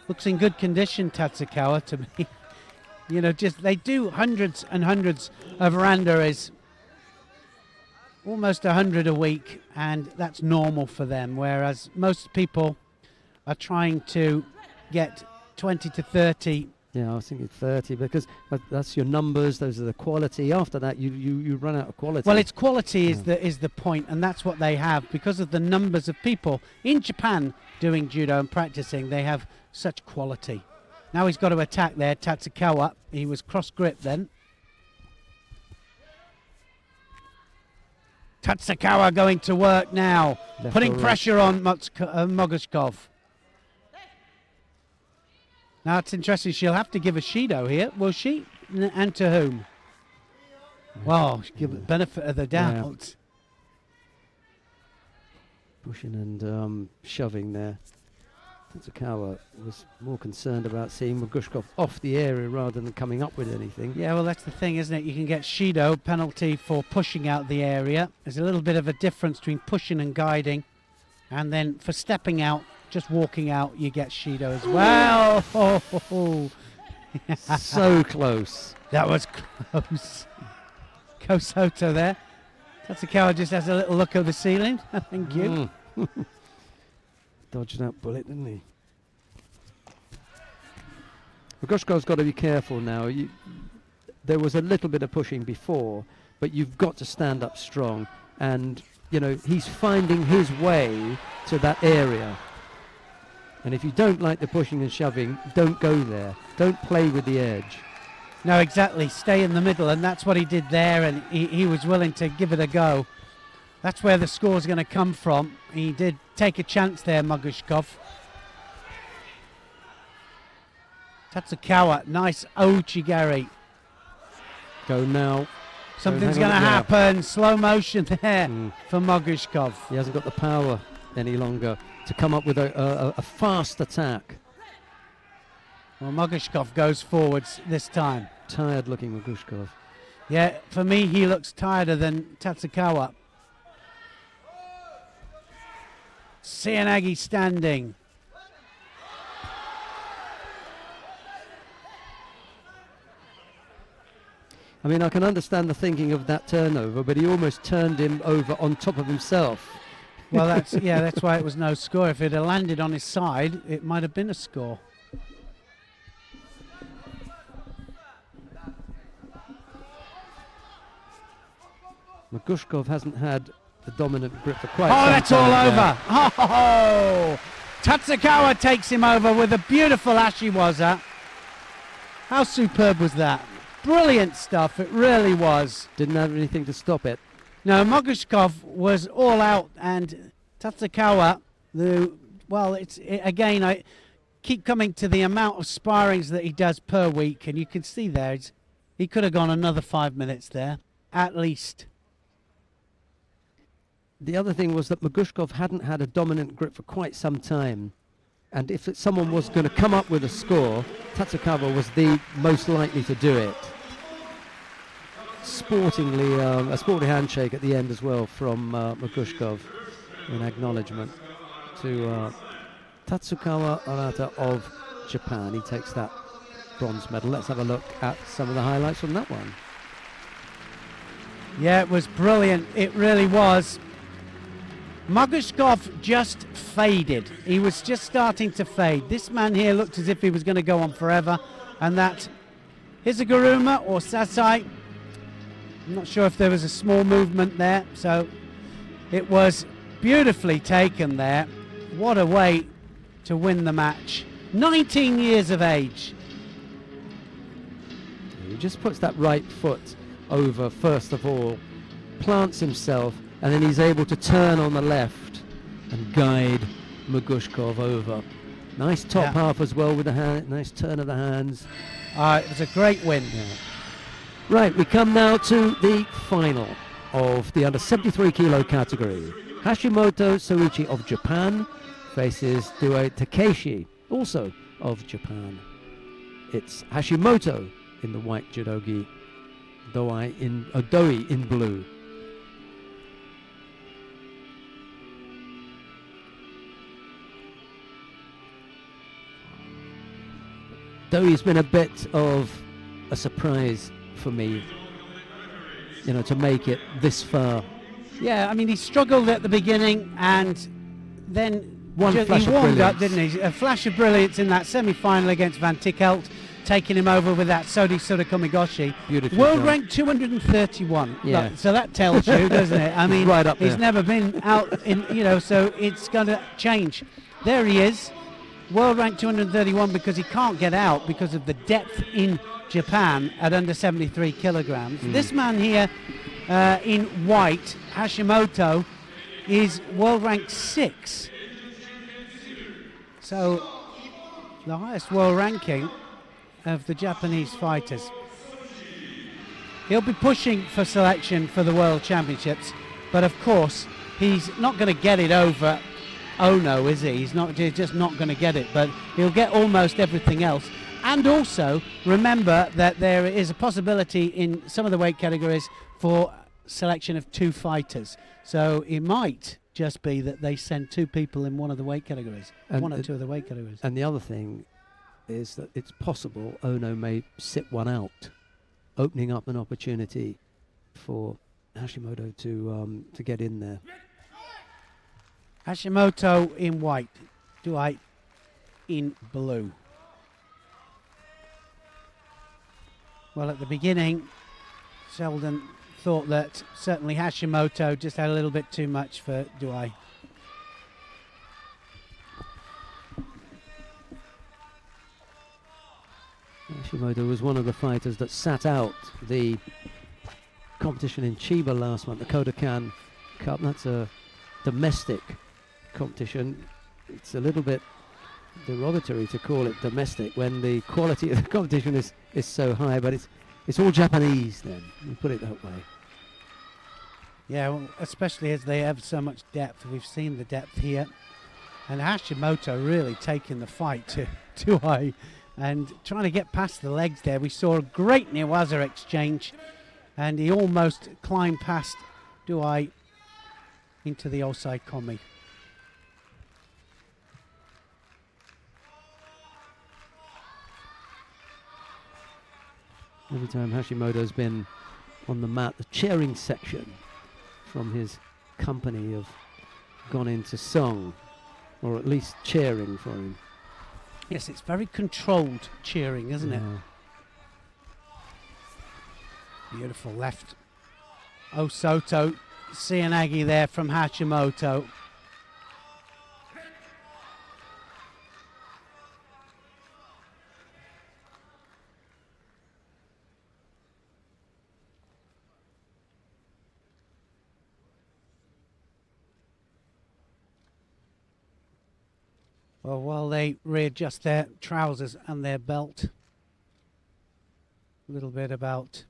A: Looks in good condition, Tatsukawa, to me. You know, just they do hundreds and hundreds of randoris, almost 100 a week, and that's normal for them, whereas most people are trying to get 20 to 30.
B: Yeah, I was thinking 30 because that's your numbers. Those are the quality. After that, you run out of quality.
A: Well, it's quality is the point, and that's what they have because of the numbers of people in Japan doing judo and practicing. They have such quality. Now he's got to attack there, Tatsukawa. He was cross grip then. Tatsukawa going to work now,
B: Left
A: putting
B: or
A: pressure on Mogishkov. Now it's interesting, she'll have to give a Shido here, will she? And to whom? Well, give the benefit of the doubt.
B: Pushing and shoving there. Tatsukawa was more concerned about seeing Mogishkov off the area rather than coming up with anything.
A: Yeah, well, that's the thing, isn't it? You can get Shido, penalty for pushing out the area. There's a little bit of a difference between pushing and guiding. And then for stepping out, just walking out, you get Shido as well. Oh.
B: So close.
A: That was close. Kosoto there. Tatsukawa just has a little look at the ceiling. Thank you.
B: Dodged that bullet, didn't he? Mogishkov's got to be careful now. There was a little bit of pushing before, but you've got to stand up strong. And, you know, he's finding his way to that area. And if you don't like the pushing and shoving, don't go there. Don't play with the edge.
A: No, exactly. Stay in the middle, and that's what he did there, and he was willing to give it a go. That's where the score's going to come from. He did take a chance there, Mogushkov. Tatsukawa, nice Ouchigari.
B: Go now.
A: Something's going to happen. Slow motion there for Mogushkov.
B: He hasn't got the power any longer to come up with a fast attack.
A: Well, Mogushkov goes forwards this time.
B: Tired looking Mogushkov.
A: Yeah, for me, he looks tireder than Tatsukawa. Cianagi standing.
B: I mean, I can understand the thinking of that turnover, but he almost turned him over on top of himself.
A: Well, that's why it was no score. If it had landed on his side, it might have been a score.
B: Mogushkov hasn't had the dominant grip for quite some time.
A: Oh, that's all over. Oh, Tatsukawa takes him over with a beautiful Ashiwaza. How superb was that? Brilliant stuff, it really was.
B: Didn't have anything to stop it.
A: No, Mogushkov was all out, and Tatsukawa, again, I keep coming to the amount of sparrings that he does per week, and you can see there, he could have gone another 5 minutes there, at least.
B: The other thing was that Mogushkov hadn't had a dominant grip for quite some time. And if someone was going to come up with a score, Tatsukawa was the most likely to do it. Sportingly, a sporting handshake at the end as well from Mogushkov in acknowledgement to Tatsukawa Arata of Japan. He takes that bronze medal. Let's have a look at some of the highlights from that one.
A: Yeah, it was brilliant. It really was. Mogushkov just faded. He was just starting to fade. This man here looked as if he was going to go on forever, and that Hisaguruma or Sasai, I'm not sure if there was a small movement there, so it was beautifully taken there. What a way to win the match. 19 years of age.
B: He just puts that right foot over first of all, plants himself, and then he's able to turn on the left and guide Mogushkov over. Nice top half as well with the hand, nice turn of the hands.
A: It was a great win.
B: Yeah. Right, we come now to the final of the under 73 kilo category. Hashimoto Soichi of Japan faces Doi Takeshi, also of Japan. It's Hashimoto in the white judogi, Doi in blue. Doi's been a bit of a surprise for me, to make it this far.
A: Yeah, I mean, he struggled at the beginning, and then
B: he
A: warmed up, didn't he? A flash of brilliance in that semi-final against Van Tichelt, taking him over with that Sodi Sudakomigoshi.
B: Beautiful.
A: World rank 231.
B: Yeah.
A: Look, so that tells you, doesn't it? I mean,
B: right up there.
A: He's never been out in, so it's going to change. There he is. World rank 231 because he can't get out because of the depth in Japan at under 73 kilograms. This man here in white, Hashimoto, is world rank 6. So the highest world ranking of the Japanese fighters. He'll be pushing for selection for the World Championships, but of course he's not going to get it over Ono, is he? He's just not going to get it, but he'll get almost everything else. And also, remember that there is a possibility in some of the weight categories for selection of 2 fighters. So it might just be that they send 2 people in one of the weight categories,
B: and
A: 1 or 2 of the weight categories.
B: And the other thing is that it's possible Ono may sit one out, opening up an opportunity for Hashimoto to get in there.
A: Hashimoto in white, Dwight in blue. Well, at the beginning, Sheldon thought that certainly Hashimoto just had a little bit too much for Dwight.
B: Hashimoto was one of the fighters that sat out the competition in Chiba last month, the Kodokan Cup. That's a domestic competition. It's a little bit derogatory to call it domestic when the quality of the competition is so high, but it's all Japanese then, we put it that way.
A: Yeah, well, especially as they have so much depth. We've seen the depth here. And Hashimoto really taking the fight to high and trying to get past the legs there. We saw a great Newaza exchange and he almost climbed past Duai into the Osai Komi.
B: Every time Hashimoto's been on the mat, the cheering section from his company have gone into song, or at least cheering for him.
A: Yes, it's very controlled cheering, isn't it? Beautiful left. Osoto, Seanagi there from Hashimoto. Well, while they readjust their trousers and their belt, a little bit about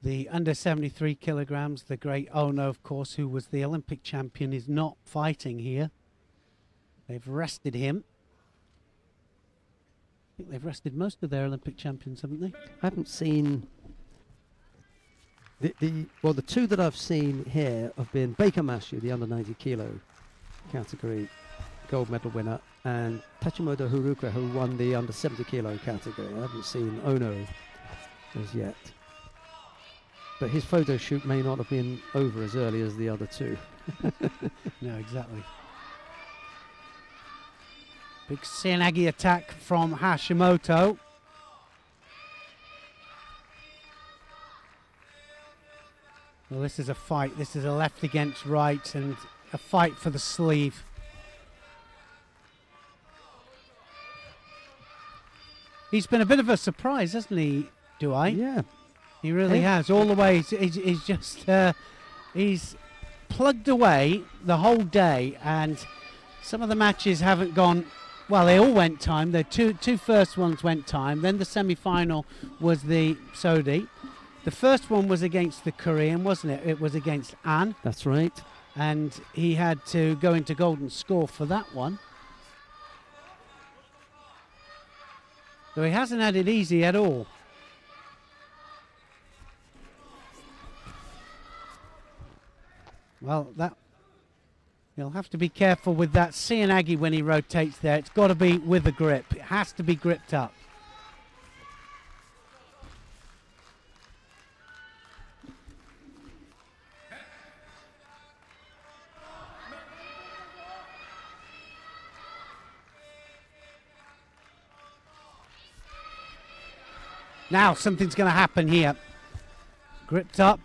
A: the under 73 kilograms. The great Ono, of course, who was the Olympic champion, is not fighting here. They've rested him. I think they've rested most of their Olympic champions, haven't they?
B: I haven't seen the two that I've seen here have been Baker Mashu, the under 90 kilo category gold medal winner, and Tachimoto Haruka, who won the under 70 kilo category. I haven't seen Ono as yet, but his photo shoot may not have been over as early as the other two.
A: No, exactly. Big Seanagi attack from Hashimoto. Well, this is a fight. This is a left against right and a fight for the sleeve. He's been a bit of a surprise, hasn't he, Duai?
B: Yeah.
A: He really has. All the way, he's just, he's plugged away the whole day, and some of the matches haven't gone, well, they all went time. The two first ones went time. Then the semi-final was the Sodi. The first one was against the Korean, wasn't it? It was against An.
B: That's right.
A: And he had to go into golden score for that one. So he hasn't had it easy at all. Well, that he'll have to be careful with that Seanagi when he rotates there. It's got to be with a grip. It has to be gripped up. Now something's going to happen here. Gripped up.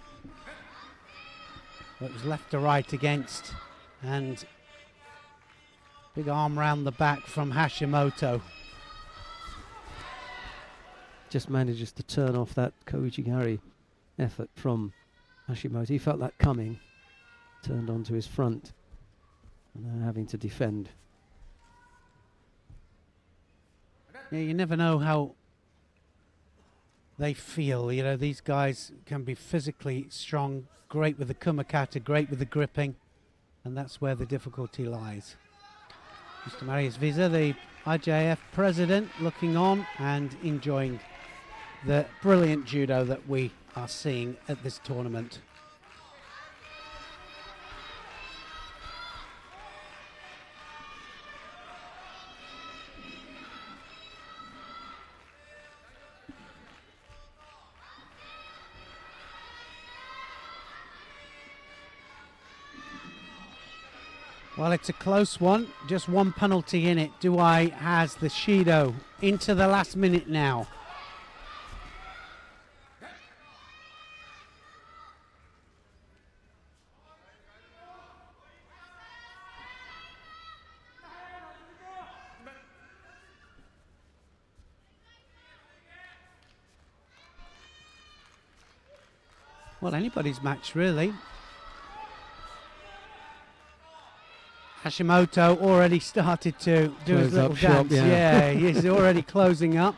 A: It was left to right against. And big arm round the back from Hashimoto.
B: Just manages to turn off that Koichigari effort from Hashimoto. He felt that coming. Turned onto his front. And now having to defend.
A: Yeah, you never know how they feel. You know, these guys can be physically strong, great with the kumakata, great with the gripping, and that's where the difficulty lies. Mr. Marius Visa, the IJF president, looking on and enjoying the brilliant judo that we are seeing at this tournament. Well, it's a close one. Just one penalty in it. Duai has the Shido into the last minute now. Well, anybody's match, really. Hashimoto already started to do his
B: Close
A: little
B: up shop,
A: dance.
B: yeah.
A: He's already closing up.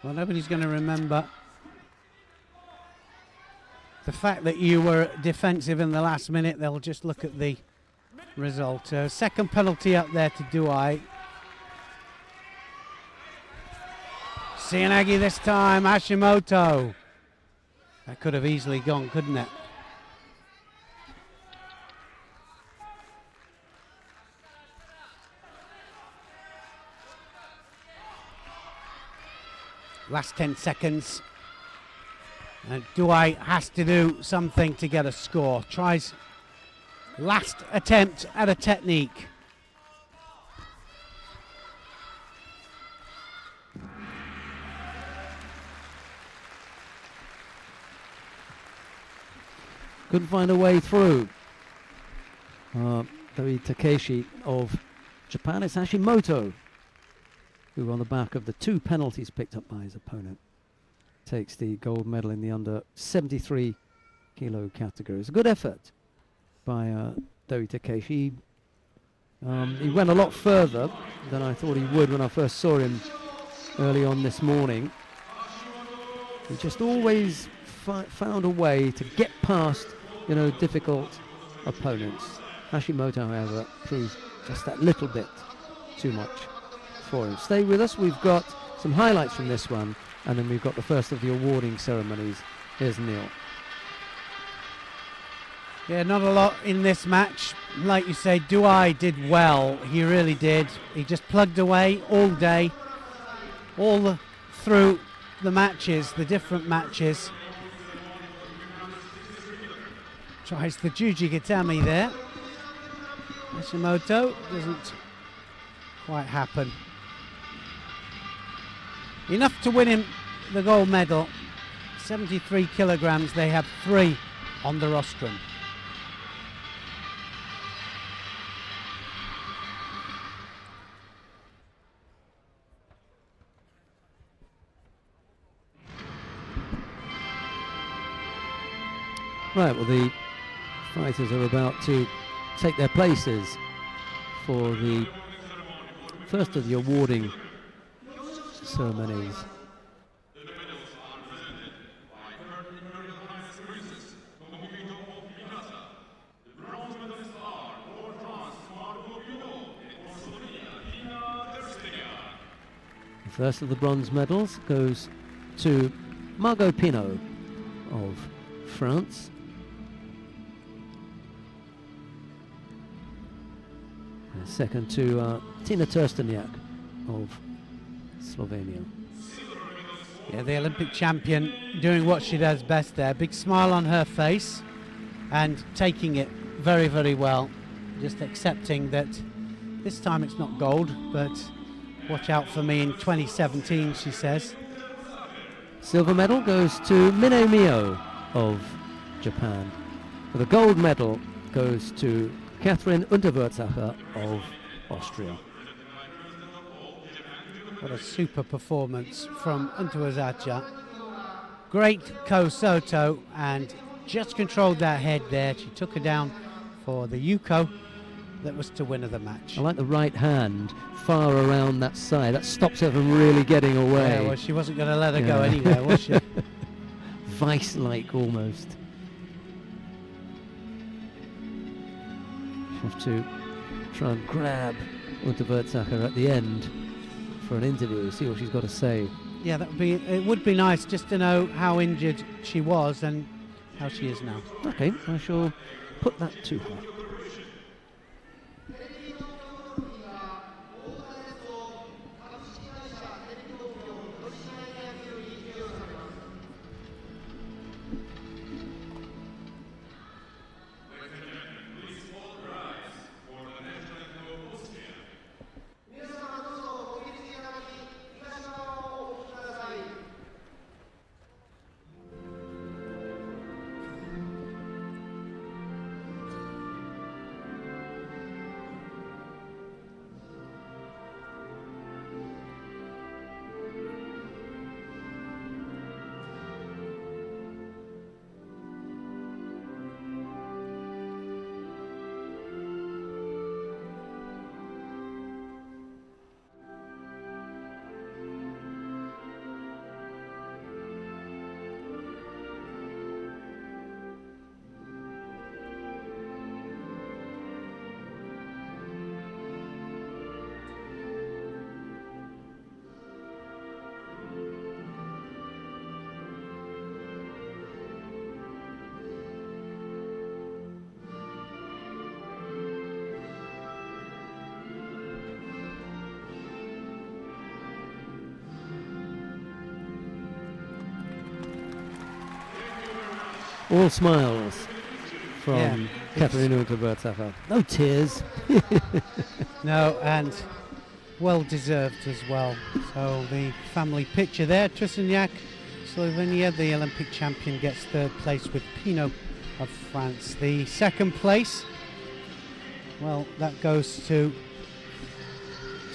A: Well, nobody's going to remember the fact that you were defensive in the last minute. They'll just look at the result. Second penalty up there to Duai. Cianagi this time, Hashimoto. That could have easily gone, couldn't it? Last 10 seconds. And Duai has to do something to get a score. Tries last attempt at a technique.
B: Couldn't find a way through. Very Takeshi of Japan. It's Hashimoto who, on the back of the 2 penalties picked up by his opponent, takes the gold medal in the under 73 kilo category. It's a good effort by Doi Takeshi. He went a lot further than I thought he would when I first saw him early on this morning. He just always found a way to get past, difficult opponents. Hashimoto, however, proved just that little bit too much for him. Stay with us. We've got some highlights from this one, and then we've got the first of the awarding ceremonies. Here's Neil.
A: Yeah, not a lot in this match. Like you say, Duai did well. He really did. He just plugged away all day, through the matches, the different matches. Tries the Juji Gatami there. Hashimoto doesn't quite happen. Enough to win him the gold medal. 73 kilograms, they have 3 on the rostrum.
B: Right, well, the fighters are about to take their places for the first of the awarding ceremonies. The first of the bronze medals goes to Margot Pinot of France. And second to Tina Tursteniak of Slovenia.
A: Yeah, the Olympic champion doing what she does best there. Big smile on her face and taking it very, very well. Just accepting that this time it's not gold, but watch out for me in 2017, she says.
B: Silver medal goes to Mine Mio of Japan. The gold medal goes to Catherine Unterwürzacher of Austria.
A: What a super performance from Unterwürzacher. Great Ko Soto, and just controlled that head there. She took her down for the Yuko that was to win of the match.
B: I like the right hand far around that side. That stops her from really getting away.
A: Yeah, well, she wasn't going to let her go anywhere, was she?
B: Vice-like almost. She'll have to try and grab Unterwürzacher at the end for an interview, see what she's got to say.
A: Yeah, it would be nice just to know how injured she was and how she is now.
B: Okay, I shall put that to her. All smiles from
A: Yeah,
B: Katarina Unterbertaffer. No tears.
A: No, and well deserved as well. So the family picture there. Trissignac, Slovenia, the Olympic champion, gets third place with Pinot of France. The second place, well, that goes to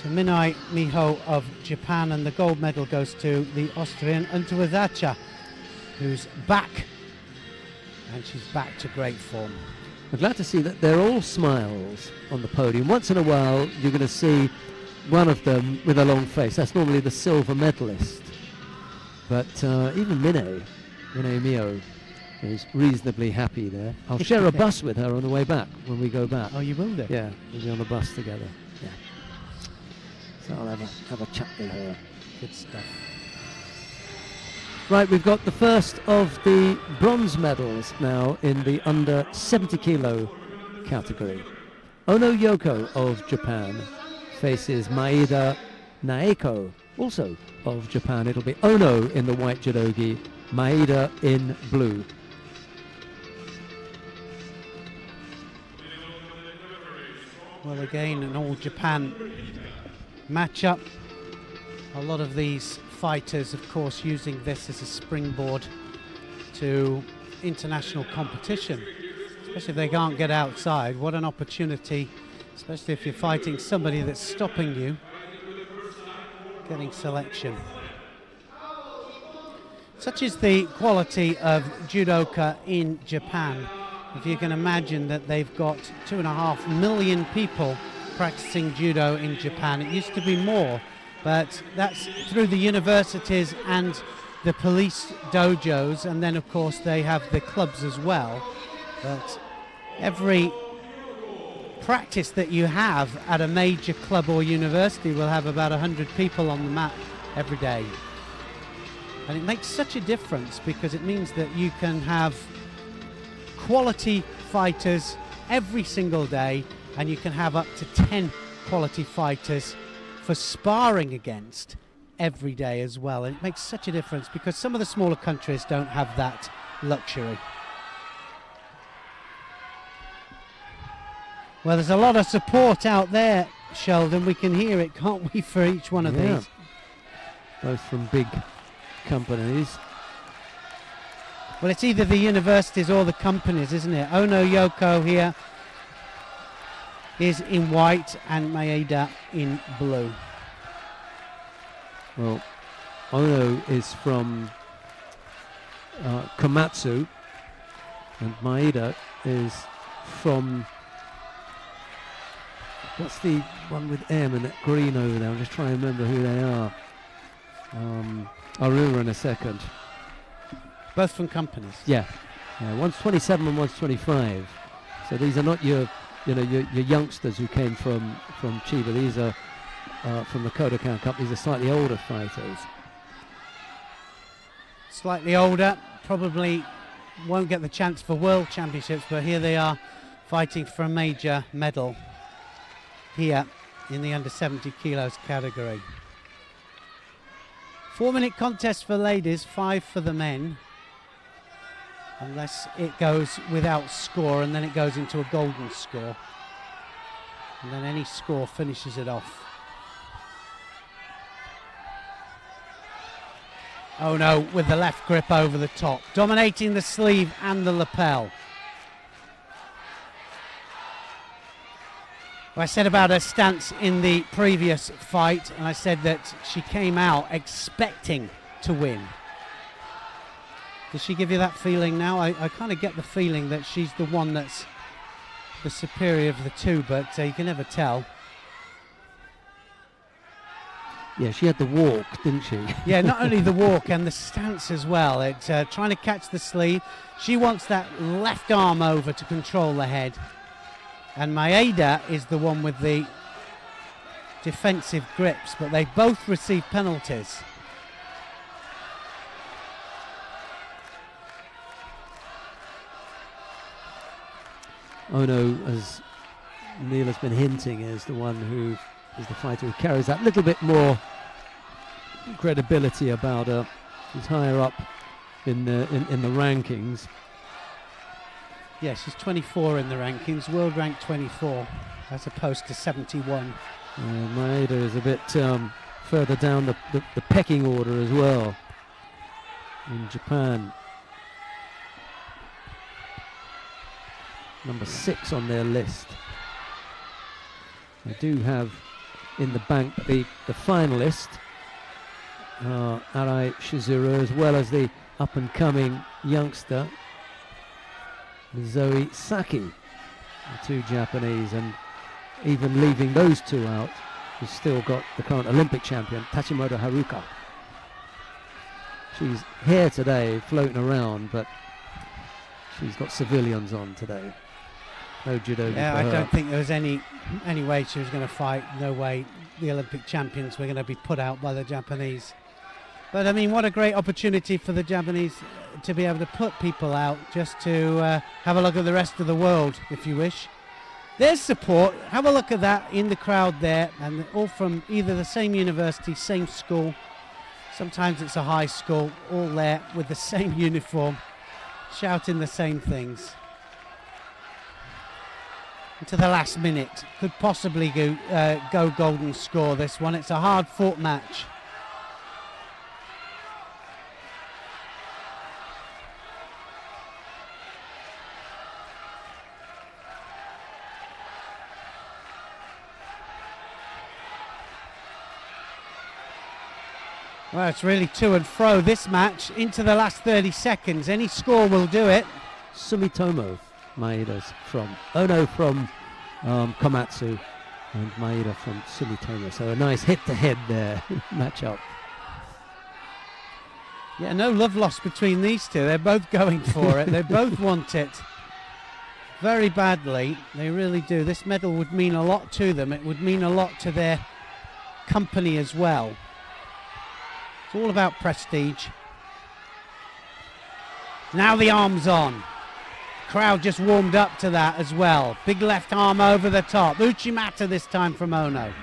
A: Minai Miho of Japan, and the gold medal goes to the Austrian Unterbertaffer, who's back, and she's back to great form.
B: I'm glad to see that they're all smiles on the podium. Once in a while, you're going to see one of them with a long face. That's normally the silver medalist. But even Minei Mio is reasonably happy there. I'll share a bus with her on the way back when we go back.
A: Oh, you will do?
B: Yeah, we'll be on the bus together. Yeah. So I'll have a chat with her.
A: Good stuff.
B: Right, we've got the first of the bronze medals now in the under 70 kilo category. Ono Yoko of Japan faces Maeda Naeko, also of Japan. It'll be Ono in the white judogi, Maeda in blue.
A: Well, again, an all-Japan matchup. A lot of these fighters, of course, using this as a springboard to international competition, especially if they can't get outside. What an opportunity, especially if you're fighting somebody that's stopping you getting selection. Such is the quality of judoka in Japan. If you can imagine that they've got 2.5 million people practicing judo in Japan. It used to be more, but that's through the universities and the police dojos, and then of course they have the clubs as well. But every practice that you have at a major club or university will have about 100 people on the mat every day. And it makes such a difference because it means that you can have quality fighters every single day, and you can have up to 10 quality fighters for sparring against every day as well. And it makes such a difference because some of the smaller countries don't have that luxury. Well, there's a lot of support out there, Sheldon. We can hear it, can't we, for each one of these?
B: Both from big companies.
A: Well, it's either the universities or the companies, isn't it? Ono Yoko here is in white and Maeda in blue.
B: Well, Ono is from Komatsu, and Maeda is from, what's the one with M and that green over there? I'm just trying to remember who they are. I'll remember in a second.
A: Both from companies.
B: Yeah, one's 27 and one's 25. So these are not your youngsters who came from Chiba. These are from the Kodokan Cup. These are slightly older fighters.
A: Slightly older, probably won't get the chance for World Championships, but here they are fighting for a major medal here in the under 70 kilos category. 4-minute contest for ladies, 5 for the men. Unless it goes without score, and then it goes into a golden score. And then any score finishes it off. Oh no, with the left grip over the top, dominating the sleeve and the lapel. Well, I said about her stance in the previous fight, and I said that she came out expecting to win. Does she give you that feeling now? I kind of get the feeling that she's the one that's the superior of the two, but you can never tell.
B: Yeah, she had the walk, didn't she?
A: Yeah, not only the walk and the stance as well. It's trying to catch the sleeve. She wants that left arm over to control the head. And Maeda is the one with the defensive grips, but they both receive penalties.
B: Ono, as Neil has been hinting, is the one who is the fighter who carries that little bit more credibility about her. He's higher up in the rankings.
A: Yeah, she's 24 in the rankings, world rank 24, as opposed to 71.
B: Maeda is a bit further down the pecking order as well in Japan. Number 6 on their list. They do have in the bank the finalist, Arai Shizuru, as well as the up-and-coming youngster, Zoe Saki, the 2 Japanese, and even leaving those 2 out, we've still got the current Olympic champion, Tachimoto Haruka. She's here today, floating around, but she's got civilians on today. No judo.
A: Yeah, I don't think there was any way she was going to fight. No way the Olympic champions were going to be put out by the Japanese. But I mean, what a great opportunity for the Japanese to be able to put people out, just to have a look at the rest of the world, if you wish. There's support. Have a look at that in the crowd there, and all from either the same university, same school. Sometimes it's a high school, all there with the same uniform, shouting the same things. To the last minute, could possibly go golden score this one. It's a hard fought match. Well, it's really to and fro this match into the last 30 seconds. Any score will do it.
B: Sumitomo Maeda's from Ono from Komatsu, and Maeda from Sumitomo. So a nice head-to-head there matchup.
A: Yeah, no love lost between these two. They're both going for it. They both want it very badly. They really do. This medal would mean a lot to them. It would mean a lot to their company as well. It's all about prestige. Now the arm's on. Crowd just warmed up to that as well. Big left arm over the top. Uchimata this time from Ono.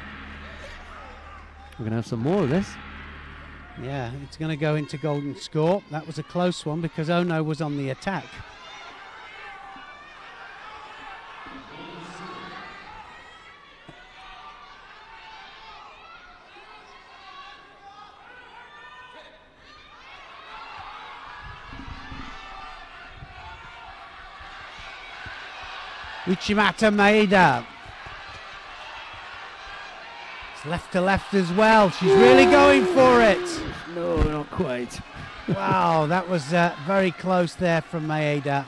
B: We're going to have some more of this.
A: Yeah, it's going to go into golden score. That was a close one because Ono was on the attack. Uchimata Maeda. It's left to left as well. She's really going for it.
B: No, not quite.
A: Wow, that was very close there from Maeda.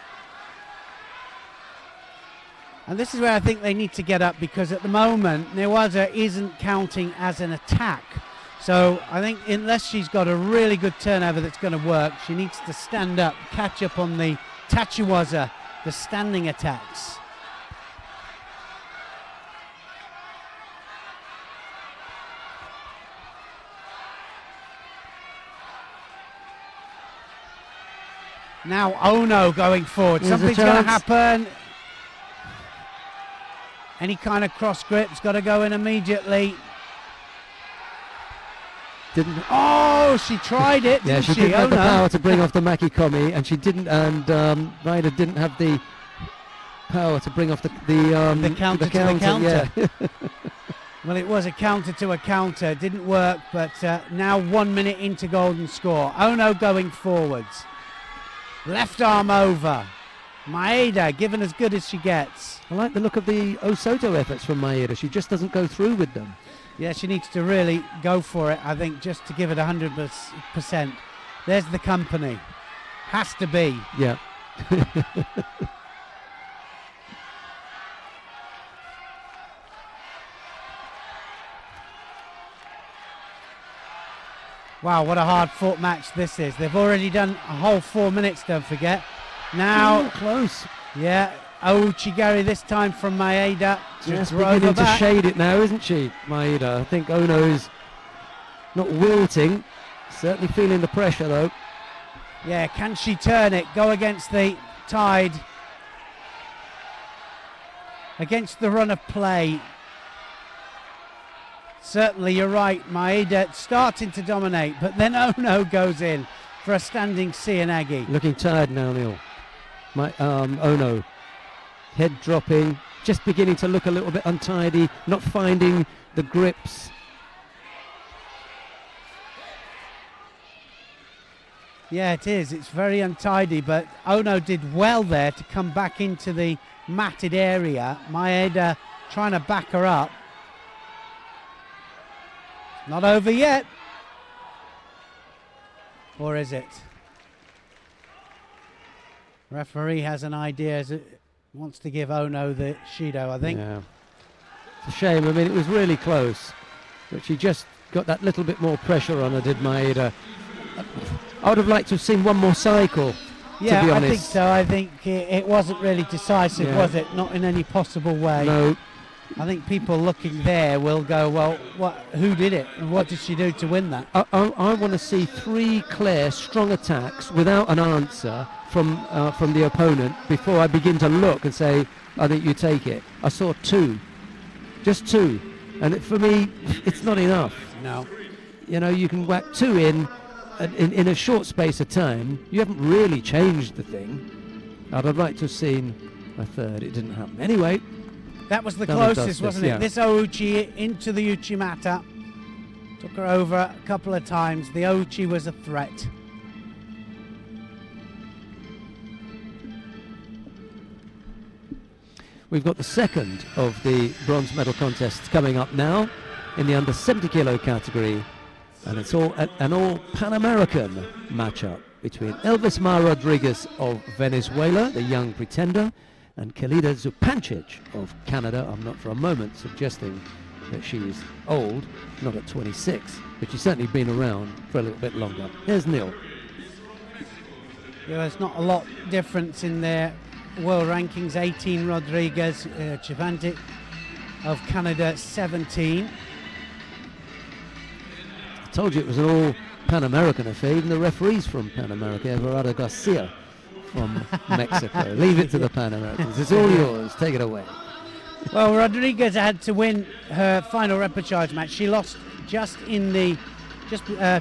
A: And this is where I think they need to get up, because at the moment Newaza isn't counting as an attack. So I think unless she's got a really good turnover that's going to work, she needs to stand up, catch up on the tachiwaza, the standing attacks. Now Ono going forward. Something's going to happen. Any kind of cross grip's got to go in immediately. Oh, she tried it.
B: Yeah, she didn't have the power to bring off the Makikomi, and she didn't. And Maeda didn't have the power to bring off the
A: counter to the counter. Yeah. Well, it was a counter to a counter. Didn't work, but now 1 minute into golden score. Ono going forwards. Left arm over. Maeda giving as good as she gets.
B: I like the look of the Osoto efforts from Maeda. She just doesn't go through with them.
A: Yeah, she needs to really go for it, I think, just to give it 100%. There's the company. Has to be.
B: Yeah.
A: Wow, what a hard-fought match this is. They've already done a whole 4 minutes, don't forget. Now,
B: close.
A: Yeah, Ouchigari this time from Maeda.
B: Just beginning to shade it now, isn't she, Maeda? I think Ono is not wilting. Certainly feeling the pressure, though.
A: Yeah, can she turn it? Go against the tide. Against the run of play. Certainly, you're right, Maeda starting to dominate, but then Ono goes in for a standing Seoinage.
B: Looking tired now, Neil. Ono. head dropping, just beginning to look a little bit untidy, not finding the grips.
A: Yeah, it is. It's very untidy, but Ono did well there to come back into the matted area. Maeda trying to back her up. Not over yet. Or is it? Referee has an idea, as it wants to give Ono the Shido, I think.
B: Yeah. It's a shame. I mean, it was really close, but she just got that little bit more pressure on her, did Maeda. I would have liked to have seen one more cycle,
A: yeah,
B: to be honest.
A: I think so. I think it wasn't really decisive,
B: Yeah.
A: was it? Not in any possible way.
B: No.
A: I think people looking there will go, well, who did it? And what did she do to win that?
B: I want to see 3 clear, strong attacks without an answer from the opponent before I begin to look and say, I think you take it. I saw 2. Just 2. And for me, it's not enough.
A: No.
B: You know, you can whack 2 in a short space of time. You haven't really changed the thing. I'd have liked to have seen a 3rd. It didn't happen. Anyway.
A: That was the
B: Done and
A: closest,
B: dusted,
A: wasn't it?
B: yeah.
A: This Ouchi into the Uchimata. Took her over a couple of times. The Ouchi was a threat.
B: We've got the second of the bronze medal contests coming up now in the under 70 kilo category, and it's an all Pan American matchup between Elvis Mar Rodriguez of Venezuela, the young pretender, and Kelida Zupancic of Canada. I'm not for a moment suggesting that she's old, not at 26, but she's certainly been around for a little bit longer. Here's Neil.
A: Yeah, there's not a lot difference in their world rankings. 18 Rodriguez, Chivantic of Canada 17.
B: I told you it was an all Pan American affair. Even the referee's from Pan America, Everardo Garcia from Mexico. Leave it to the Pan Americans. It's all yours. Take it away.
A: Well, Rodriguez had to win her final repechage match. She lost just in the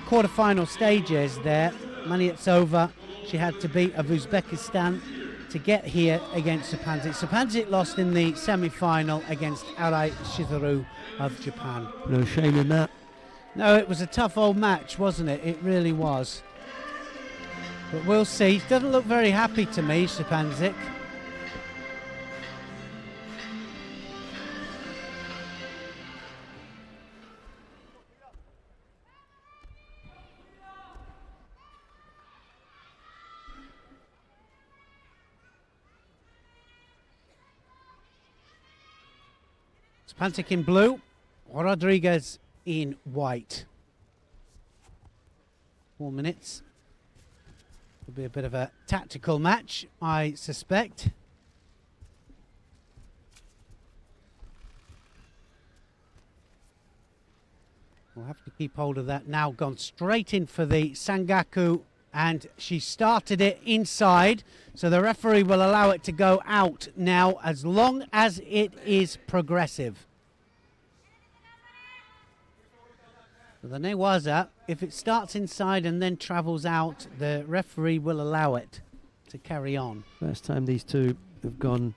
A: quarter-final stages there. Manietsova, she had to beat of Uzbekistan to get here against Zupancic. Zupancic lost in the semi-final against Arai Shizaru of Japan.
B: No shame in that.
A: No, it was a tough old match, wasn't it? It really was. But we'll see. She doesn't look very happy to me, Zupancic. Zupancic in blue, Rodriguez in white. 4 minutes. Will be a bit of a tactical match, I suspect. We'll have to keep hold of that now. Gone straight in for the Sangaku, and she started it inside, so the referee will allow it to go out now as long as it is progressive. So the Newaza, if it starts inside and then travels out, the referee will allow it to carry on.
B: First time these two have gone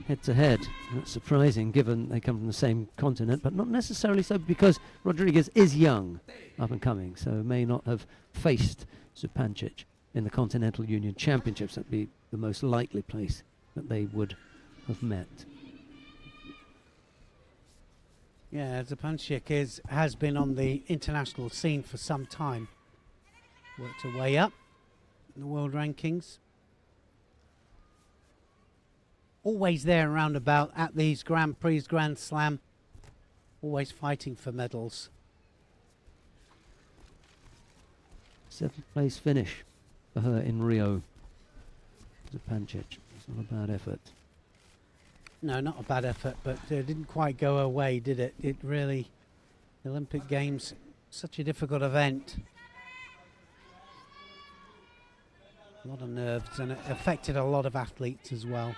B: head to head. That's surprising given they come from the same continent, but not necessarily so because Rodriguez is young, up and coming, so may not have faced Zupancic in the Continental Union Championships. That'd be the most likely place that they would have met.
A: Yeah, Zupancic has been on the international scene for some time. Worked her way up in the world rankings. Always there around about at these Grand Prix, Grand Slam. Always fighting for medals.
B: 7th place finish for her in Rio. Zupancic. It's not a bad effort.
A: No, not a bad effort, but it didn't quite go her way, did it? It really, the Olympic Games, such a difficult event. A lot of nerves, and it affected a lot of athletes as well.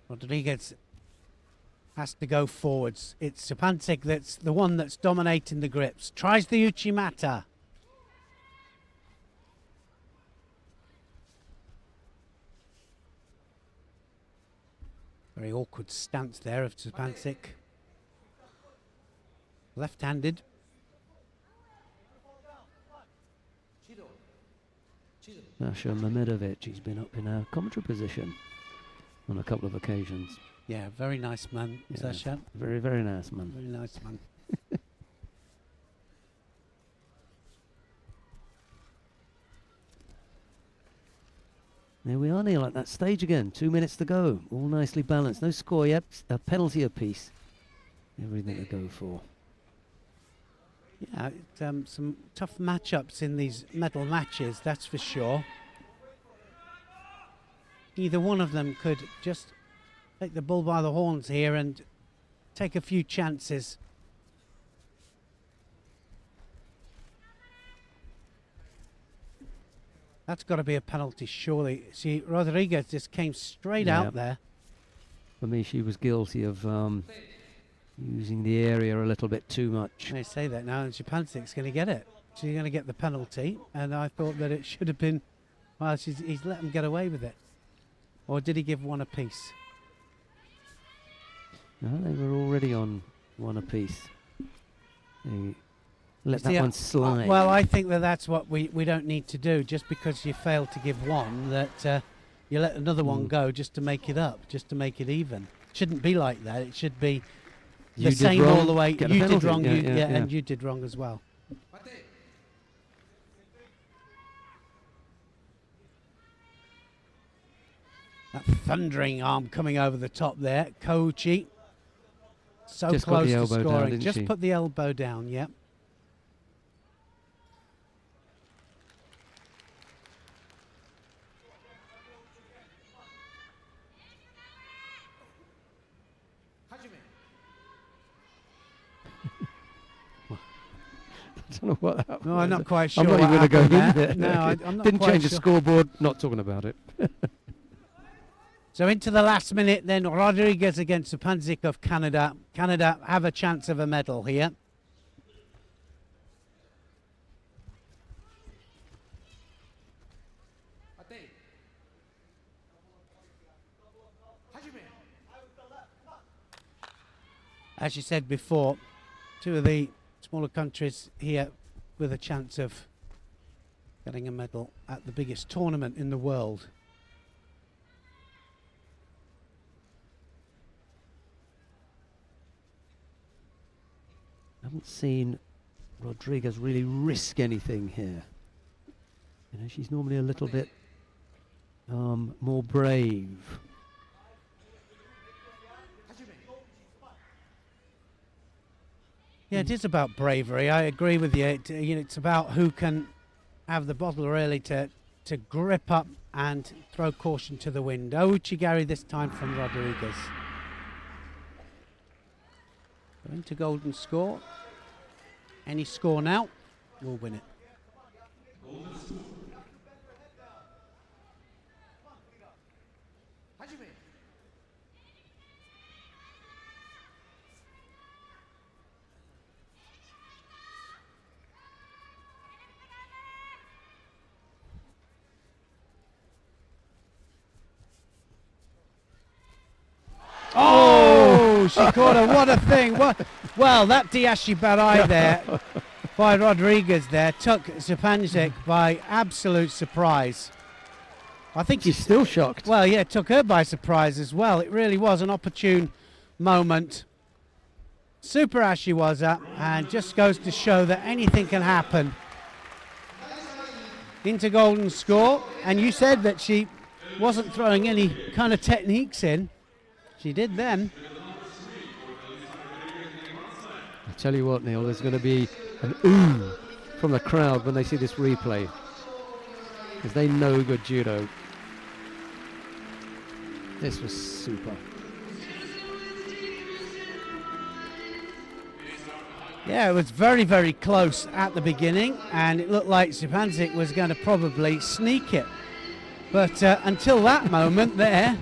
A: Rodriguez has to go forwards. It's Stepancic that's the one that's dominating the grips. Tries the Uchimata. Very awkward stance there of Stepancic. Left-handed.
B: Sasha Mamidovic, he's been up in a commentary position on a couple of occasions.
A: Yeah, very nice man,
B: Yeah,
A: Sasha.
B: very, very nice man.
A: Very nice man.
B: There we are, Neil, at that stage again. 2 minutes to go. All nicely balanced. No score yet. A penalty apiece. Everything to go for.
A: Yeah, some tough matchups in these medal matches, that's for sure. Either one of them could just take the bull by the horns here and take a few chances. That's got to be a penalty, surely. See, Rodriguez just came straight out there.
B: For me, she was guilty of using the area a little bit too much.
A: They say that now, and Stepancic's going to get it. She's going to get the penalty, and I thought that it should have been, well, he's let them get away with it. Or did he give one apiece?
B: No, they were already on one apiece. They let
A: See,
B: that one slide.
A: Well, I think that's what we don't need to do. Just because you fail to give one, that you let another one go just to make it up, just to make it even. It shouldn't be like that. It should be the same all the way. You did wrong, and you did wrong as well. That thundering arm coming over the top there. Kochi. So
B: just
A: close to
B: scoring.
A: Down, just put the elbow down, yep.
B: I don't know what happened.
A: No, I'm not quite sure.
B: I'm not even going to go in there.
A: No, I'm not
B: Didn't
A: quite
B: change the
A: sure.
B: scoreboard. Not talking about it.
A: So into the last minute then, Rodriguez against Stepancic of Canada. Canada have a chance of a medal here. As you said before, two of the smaller countries here with a chance of getting a medal at the biggest tournament in the world.
B: I haven't seen Rodriguez really risk anything here. You know, she's normally a little bit more brave.
A: Yeah, it is about bravery. I agree with you. It's about who can have the bottle really to grip up and throw caution to the wind. Ouchigari this time from Rodriguez. Going to golden score. Any score now will win it. Oh, she caught her. What a thing. Well, that Diashi Barai there by Rodriguez there took Stepancic by absolute surprise. I think
B: She's still shocked.
A: Well, yeah, it took her by surprise as well. It really was an opportune moment. Super Ashi was up, and just goes to show that anything can happen. Into golden score, and you said that she wasn't throwing any kind of techniques in. She did then.
B: I tell you what, Neil, there's going to be an ooh from the crowd when they see this replay, because they know good judo. This was super.
A: Yeah, it was very, very close at the beginning, and it looked like Stepancic was going to probably sneak it. But until that moment there,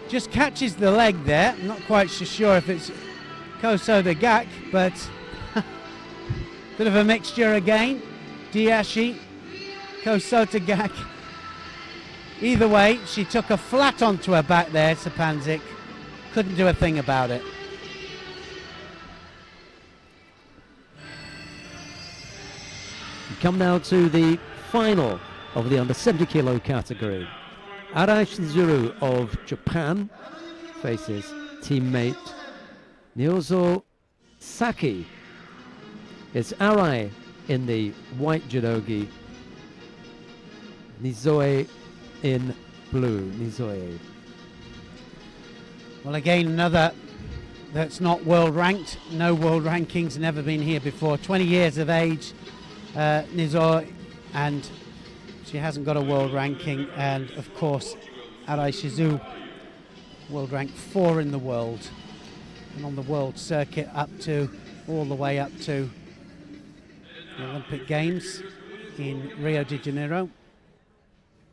A: just catches the leg there. I'm not quite so sure if it's Kosoda Gak, but bit of a mixture again. Diashi, Kosota Gak. Either way, she took a flat onto her back there, Sapanzik. Couldn't do a thing about it.
B: We come now to the final of the under 70 kilo category. Arai Shizuru of Japan faces teammate Nyozo Saki. It's Arai in the white judogi, Nizoe in blue. Nizoe.
A: Well, again, another that's not world ranked. No world rankings, never been here before. 20 years of age, Nizoe, and she hasn't got a world ranking. And of course, Arai Shizu, world rank 4 in the world, and on the world circuit all the way up to the Olympic Games in Rio de Janeiro.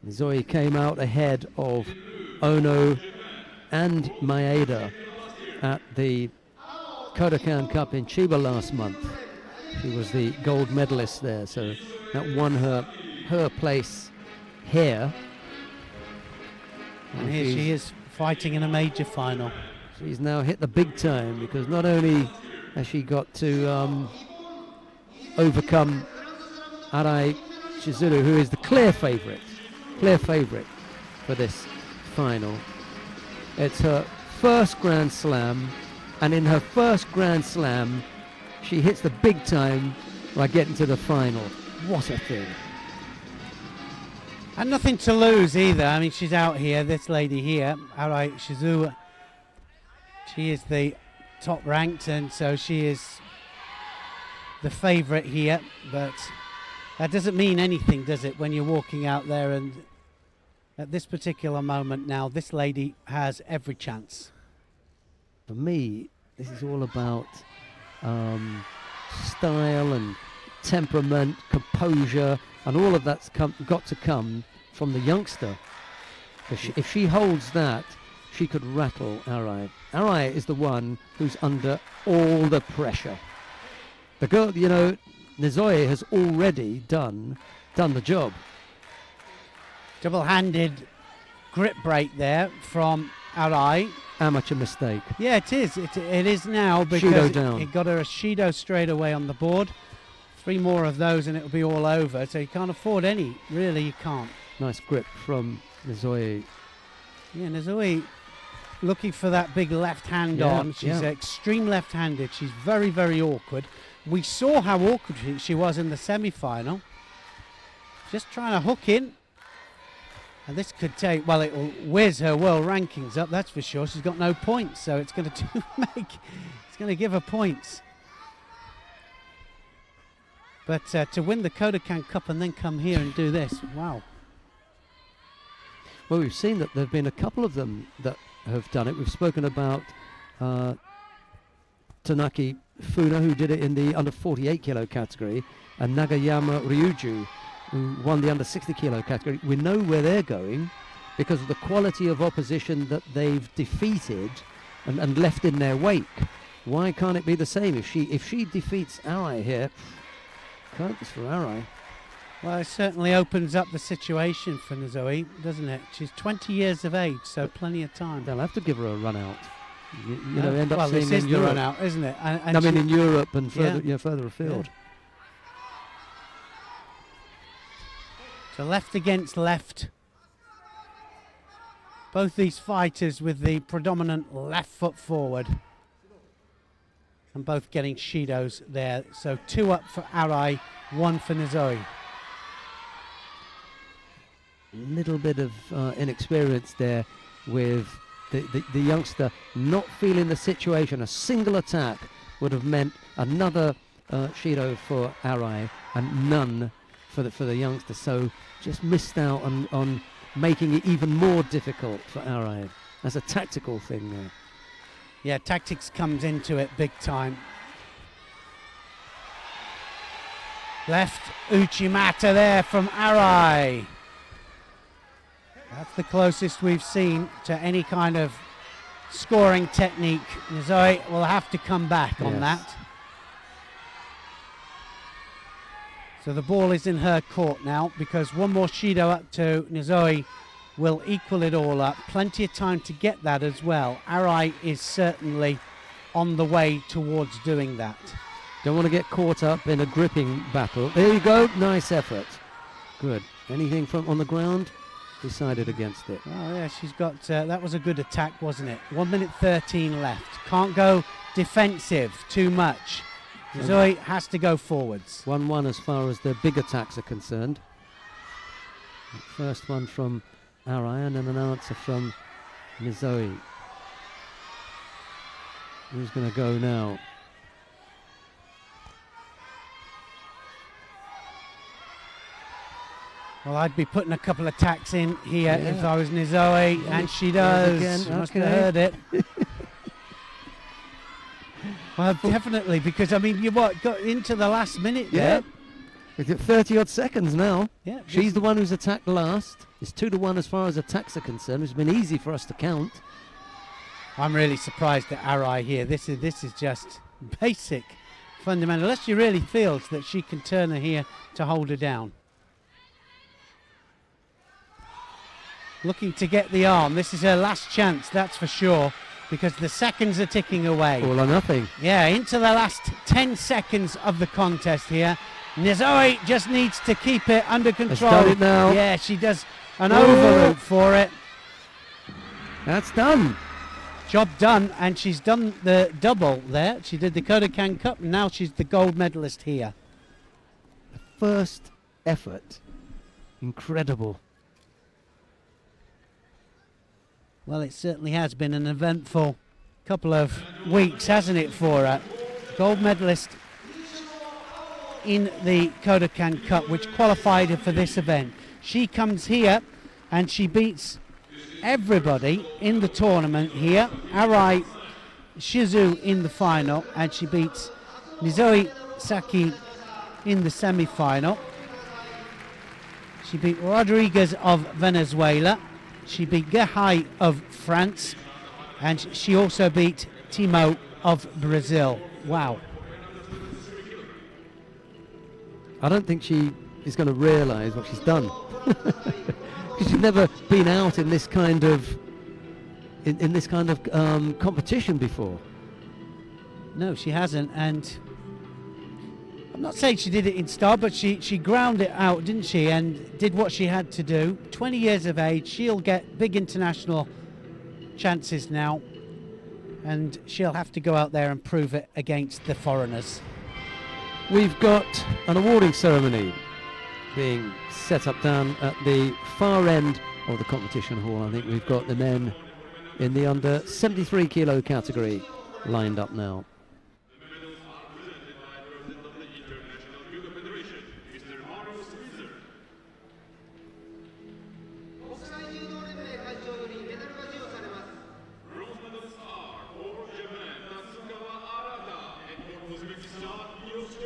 B: Zoe came out ahead of Ono and Maeda at the Kodokan Cup in Chiba last month. She was the gold medalist there, so that won her place here.
A: And here she is fighting in a major final.
B: She's now hit the big time, because not only has she got to overcome Arai Shizuru, who is the clear favourite for this final. It's her first Grand Slam, and in her first Grand Slam, she hits the big time by getting to the final. What a thing.
A: And nothing to lose either. I mean, she's out here, this lady here, Arai Shizuru. She is the top ranked, and so she is the favourite here, but that doesn't mean anything, does it, when you're walking out there? And at this particular moment now, this lady has every chance.
B: For me, this is all about style and temperament, composure, and all of that's got to come from the youngster. If she holds that, she could rattle Arai. Arai is the one who's under all the pressure. The girl, Nizoe has already done the job.
A: Double-handed grip break there from Arai.
B: Amateur mistake.
A: Yeah, it is. It is now, because it got her a Shido straight away on the board. 3 more of those and it'll be all over. So you can't afford any. Really, you can't.
B: Nice grip from Nizoe.
A: Yeah, Nizoe looking for that big left hand on. She's extreme left-handed. She's very, very awkward. We saw how awkward she was in the semi-final. Just trying to hook in. And this could take, well, it'll whiz her world rankings up, that's for sure. She's got no points, so it's going to give her points. But to win the Kodokan Cup and then come here and do this, wow.
B: Well, we've seen that there have been a couple of them that have done it. We've spoken about Tanaki Funa, who did it in the under 48 kilo category, and Nagayama Ryuju, who won the under 60 kilo category. We know where they're going because of the quality of opposition that they've defeated and left in their wake. Why can't it be the same? If she defeats Arai here, counts for Arai.
A: Well, it certainly opens up the situation for Nizoe, doesn't it? She's 20 years of age, so plenty of time.
B: They'll have to give her a run out. End up seeing
A: this
B: in
A: is
B: Europe.
A: the run out, isn't it? And
B: I mean, in Europe and further afield.
A: Yeah. So left against left. Both these fighters with the predominant left foot forward. And both getting Shidos there. So 2 up for Arai, 1 for Nizoe.
B: Little bit of inexperience there with the youngster not feeling the situation. A single attack would have meant another Shido for Arai and none for the youngster. So just missed out on making it even more difficult for Arai. That's a tactical thing there.
A: Yeah, tactics comes into it big time. Left Uchimata there from Arai. That's the closest we've seen to any kind of scoring technique. Nizoi will have to come back on that. So the ball is in her court now, because one more Shido up to Nizoi will equal it all up. Plenty of time to get that as well. Arai is certainly on the way towards doing that.
B: Don't want to get caught up in a gripping battle. There you go, nice effort. Good. Anything from on the ground? Decided against it.
A: Oh yeah, she's got, that was a good attack, wasn't it? 1 minute 13 left. Can't go defensive too much. Nizoi has to go forwards.
B: 1-1 as far as the big attacks are concerned. First one from Arai and an answer from Nizoi. Who's going to go now?
A: Well, I'd be putting a couple of tacks in here if I was Nizoi, and she does.
B: Again.
A: She must have heard it. Well, definitely, because, I mean, you got into the last minute there.
B: We've got 30-odd seconds now.
A: Yeah,
B: she's the one who's attacked last. It's 2-1 as far as attacks are concerned. It's been easy for us to count.
A: I'm really surprised at Arai here. This is just basic, fundamental. Unless she really feels that she can turn her here to hold her down. Looking to get the arm. This is her last chance, that's for sure, because the seconds are ticking away.
B: All or nothing.
A: Yeah, into the last 10 seconds of the contest here. Nizoi just needs to keep it under control.
B: Has done it now.
A: Yeah, she does an overloop for it.
B: That's done.
A: Job done, and she's done the double there. She did the Kodokan Cup, and now she's the gold medalist here.
B: The first effort. Incredible.
A: Well, it certainly has been an eventful couple of weeks, hasn't it, for her? Gold medalist in the Kodokan Cup, which qualified her for this event. She comes here and she beats everybody in the tournament here. Arai Shizu in the final, and she beats Nizoi Saki in the semi-final. She beat Rodriguez of Venezuela. She beat Gehai of France, and she also beat Timo of Brazil. Wow.
B: I don't think she is going to realise what she's done. Because she's never been out in this kind of competition before.
A: No, she hasn't, and I'm not saying she did it in style, but she ground it out, didn't she, and did what she had to do. 20 years of age, she'll get big international chances now, and she'll have to go out there and prove it against the foreigners.
B: We've got an awarding ceremony being set up down at the far end of the competition hall. I think we've got the men in the under 73 kilo category lined up now.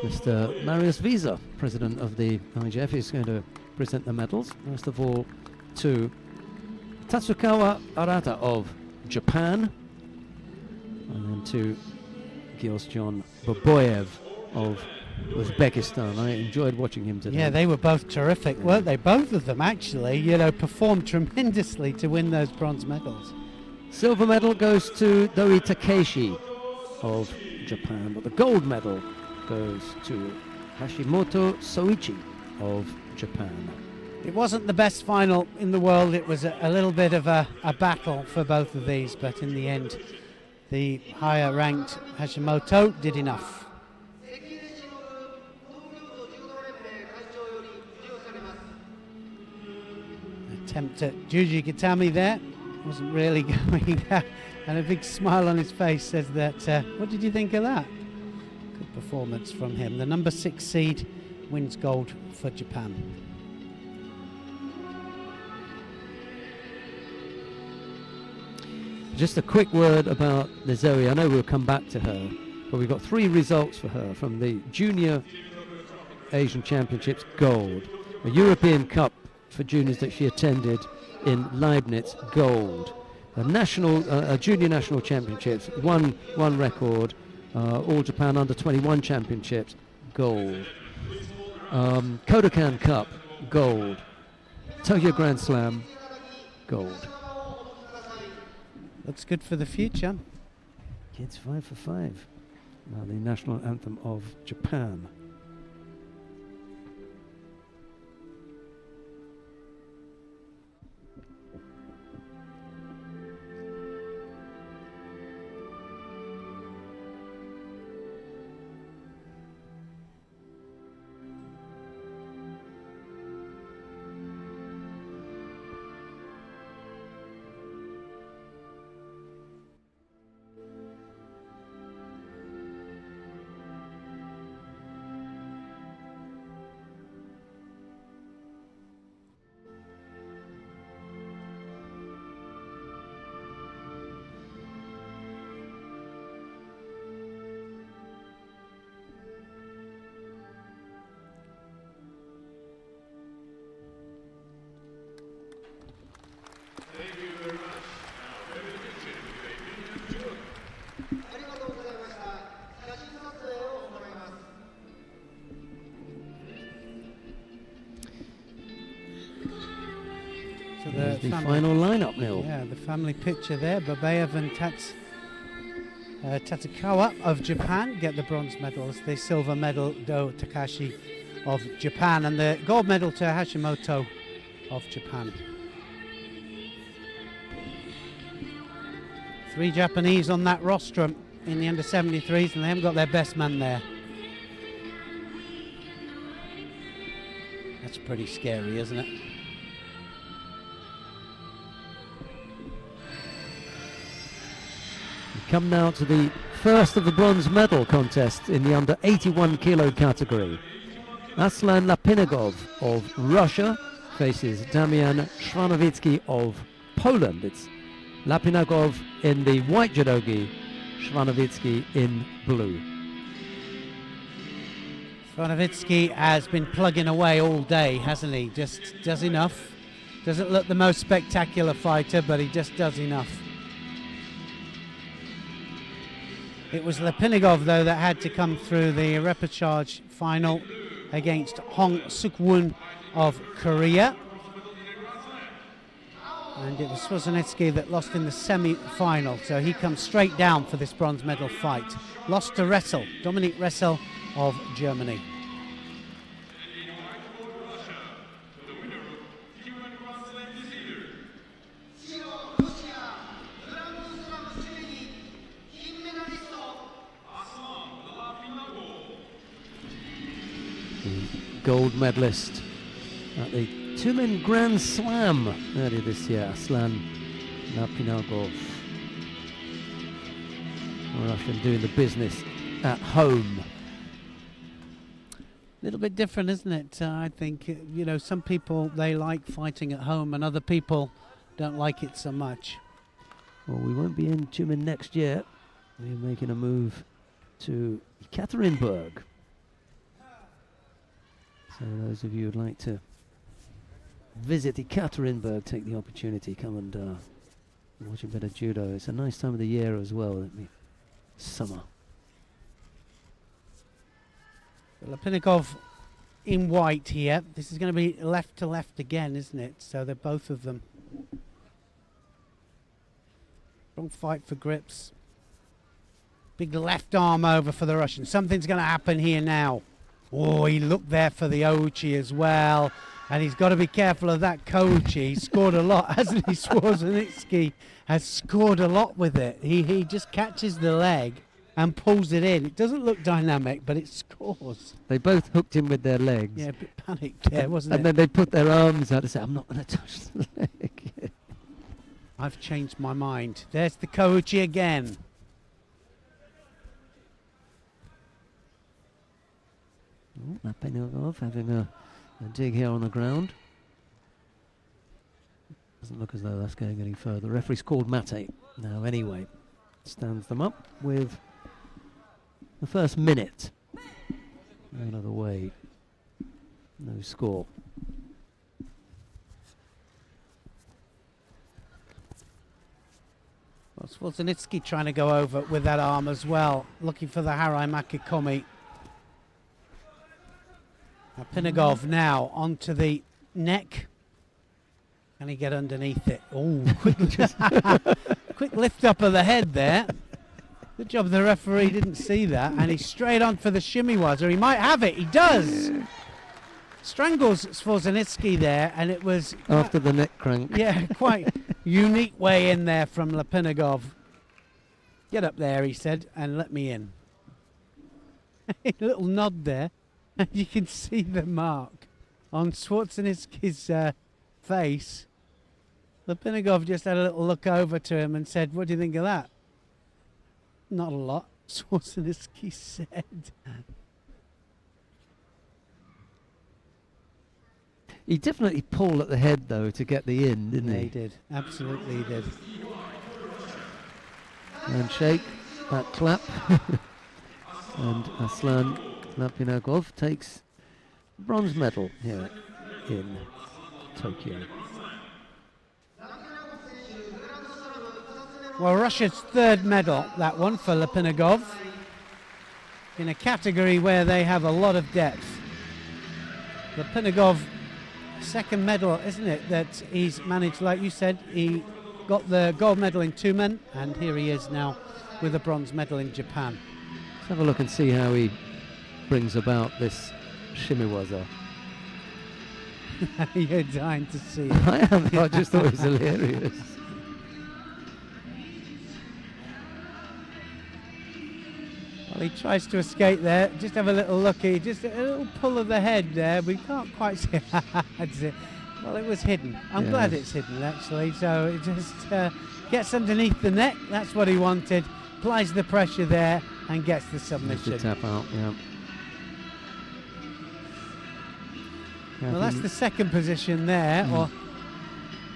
B: Mr. Marius Visa, president of the IGF, is going to present the medals. First of all, to Tatsukawa Arata of Japan, and then to Gilsjon Baboyev of Uzbekistan. I enjoyed watching him today.
A: Yeah, they were both terrific, weren't they? Both of them actually, you know, performed tremendously to win those bronze medals.
B: Silver medal goes to Doi Takeshi of Japan, but the gold medal goes to Hashimoto Soichi of Japan.
A: It wasn't the best final in the world. It was a little bit of a battle for both of these, but in the end, the higher ranked Hashimoto did enough. Attempt at Juji Gatami there. Wasn't really going out, and a big smile on his face says that, what did you think of that? Good performance from him. The number 6 seed wins gold for Japan.
B: Just a quick word about Nizoi. I know we'll come back to her, but we've got 3 results for her from the Junior Asian Championships gold, a European Cup for juniors that she attended in Leibniz, gold. The national, junior national championships, one record. All Japan under 21 championships, gold. Kodokan Cup, gold. Tokyo Grand Slam, gold.
A: Looks good for the future.
B: Kids 5 for 5. Now the national anthem of Japan.
A: So
B: the final lineup, Neil.
A: Yeah, the family picture there. Babayev and Tatsukawa of Japan get the bronze medals. The silver medal, Do Takashi of Japan, and the gold medal to Hashimoto of Japan. 3 Japanese on that rostrum in the under 73s, and they haven't got their best man there. That's pretty scary, isn't it?
B: We come now to the first of the bronze medal contests in the under 81 kilo category. Aslan Lapinagov of Russia faces Damian Shvanovitsky of Poland. It's Lapinagov in the white judogi, Shvanovitsky in blue.
A: Shvanovitsky has been plugging away all day, hasn't he? Just does enough. Doesn't look the most spectacular fighter, but he just does enough. It was Lapinagov, though, that had to come through the repechage final against Hong Suk-won of Korea. And it was Swazanitsky that lost in the semi-final, so he comes straight down for this bronze medal fight. Lost to Ressel, Dominic Ressel of Germany.
B: Gold medalist at the two-men Grand Slam earlier this year, Aslan Lapinagov. Russian doing the business at home.
A: A little bit different, isn't it? I think, you know, some people, they like fighting at home and other people don't like it so much.
B: Well, we won't be in Tumen next year. We're making a move to Ekaterinburg. So those of you who'd like to visit Ekaterinburg, take the opportunity, come and watch a bit of judo. It's a nice time of the year as well, summer.
A: Lapinagov in white here. This is going to be left to left again, isn't it? So they're both of them. Wrong fight for grips. Big left arm over for the Russian. Something's going to happen here now. Oh, he looked there for the Ouchi as well. And he's got to be careful of that Kouchi. He scored a lot, hasn't he? Swazanitsky has scored a lot with it. He just catches the leg and pulls it in. It doesn't look dynamic, but it scores.
B: They both hooked him with their legs.
A: Yeah, a bit panicked there, wasn't it?
B: And then they put their arms out to say, I'm not going to touch the leg.
A: I've changed my mind. There's the Kouchi again.
B: Lapinagov having a dig here on the ground. Doesn't look as though that's going any further. The referee's called mate now anyway. Stands them up with the first minute. Out of the way. No score.
A: Well, Swiatek trying to go over with that arm as well, looking for the Harai Makikomi. Lipinogov now onto the neck. Can he get underneath it? Oh, quick lift up of the head there. Good job the referee didn't see that. And he's straight on for the shimiwaza. He might have it. He does. Strangles Swiatek there, and it was...
B: After the neck crank.
A: Yeah, quite unique way in there from Lipinogov. Get up there, he said, and let me in. A little nod there. And you can see the mark on Swiatek's face. Lipinogov just had a little look over to him and said, "What do you think of that?" "Not a lot," Swiatek said.
B: He definitely pulled at the head, though, to get the in, didn't
A: Yeah,
B: he?
A: he did. Absolutely he did.
B: Handshake, that clap. And Aslan Lipinogov takes bronze medal here in Tokyo.
A: Well, Russia's third medal, that one, for Lipinogov, in a category where they have a lot of depth. Lipinogov, second medal, isn't it, that he's managed, like you said, he got the gold medal in 2 men, and here he is now with a bronze medal in Japan.
B: Let's have a look and see how he brings about this shimiwaza.
A: You're dying to see it.
B: I am. I just thought it was hilarious.
A: Well, he tries to escape there. Just have a little looky, just a little pull of the head there. We can't quite see. That's it. Well, it was hidden. I'm glad it's hidden, actually. So it just gets underneath the neck. That's what he wanted. Applies the pressure there and gets the submission.
B: Tap out, yeah.
A: Well, that's the second position there, or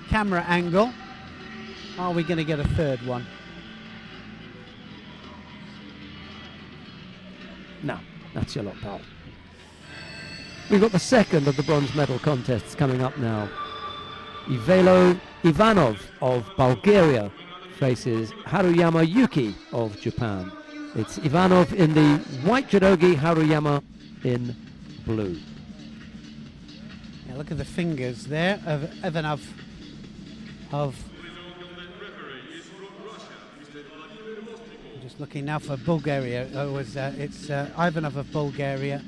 A: camera angle. Are we going to get a third one?
B: No, that's your lot, pal. We've got the second of the bronze medal contests coming up now. Ivelo Ivanov of Bulgaria faces Haruyama Yuki of Japan. It's Ivanov in the white judogi, Haruyama in blue.
A: Yeah, look at the fingers there of Ivanov of... I'm just looking now for Bulgaria. It's Ivanov of Bulgaria.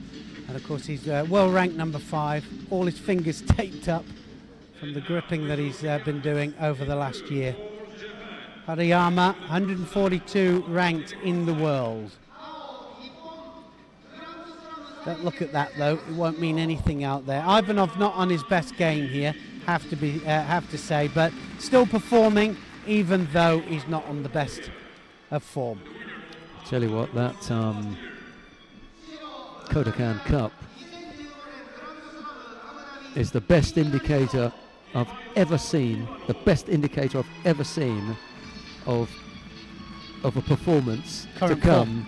A: And of course he's world ranked number 5. All his fingers taped up from the gripping that he's been doing over the last year. Haruyama, 142 ranked in the world. Don't look at that though, it won't mean anything out there. Ivanov not on his best game here, have to say, but still performing even though he's not on the best of form.
B: Tell you what, that Kodokan Cup is the best indicator I've ever seen, of a performance
A: Current
B: to come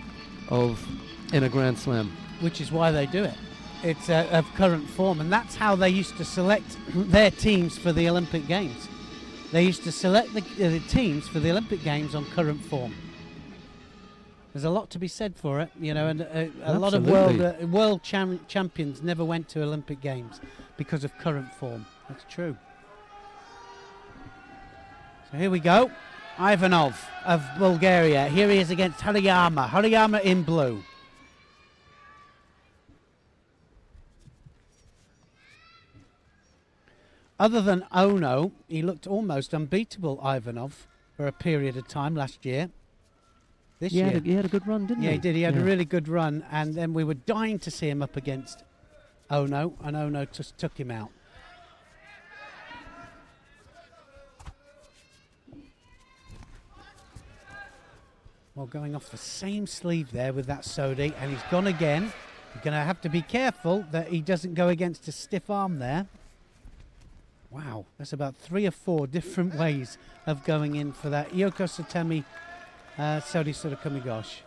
B: in a Grand Slam.
A: Which is why they do it. It's of current form, and that's how they used to select their teams for the Olympic Games. They used to select the teams for the Olympic Games on current form. There's a lot to be said for it, you know, and a lot of world champions never went to Olympic Games because of current form. That's true. So here we go. Ivanov of Bulgaria. Here he is against Haruyama. Haruyama in blue. Other than Ono, he looked almost unbeatable, Ivanov, for a period of time last year. This year.
B: He had a good run, didn't he?
A: Yeah, he did. He had a really good run, and then we were dying to see him up against Ono, and Ono just took him out. Well, going off the same sleeve there with that Sodi, and he's gone again. You're going to have to be careful that he doesn't go against a stiff arm there. Wow, that's about 3 or 4 different ways of going in for that Yoko Sotemi Sodi Surukumigoshi.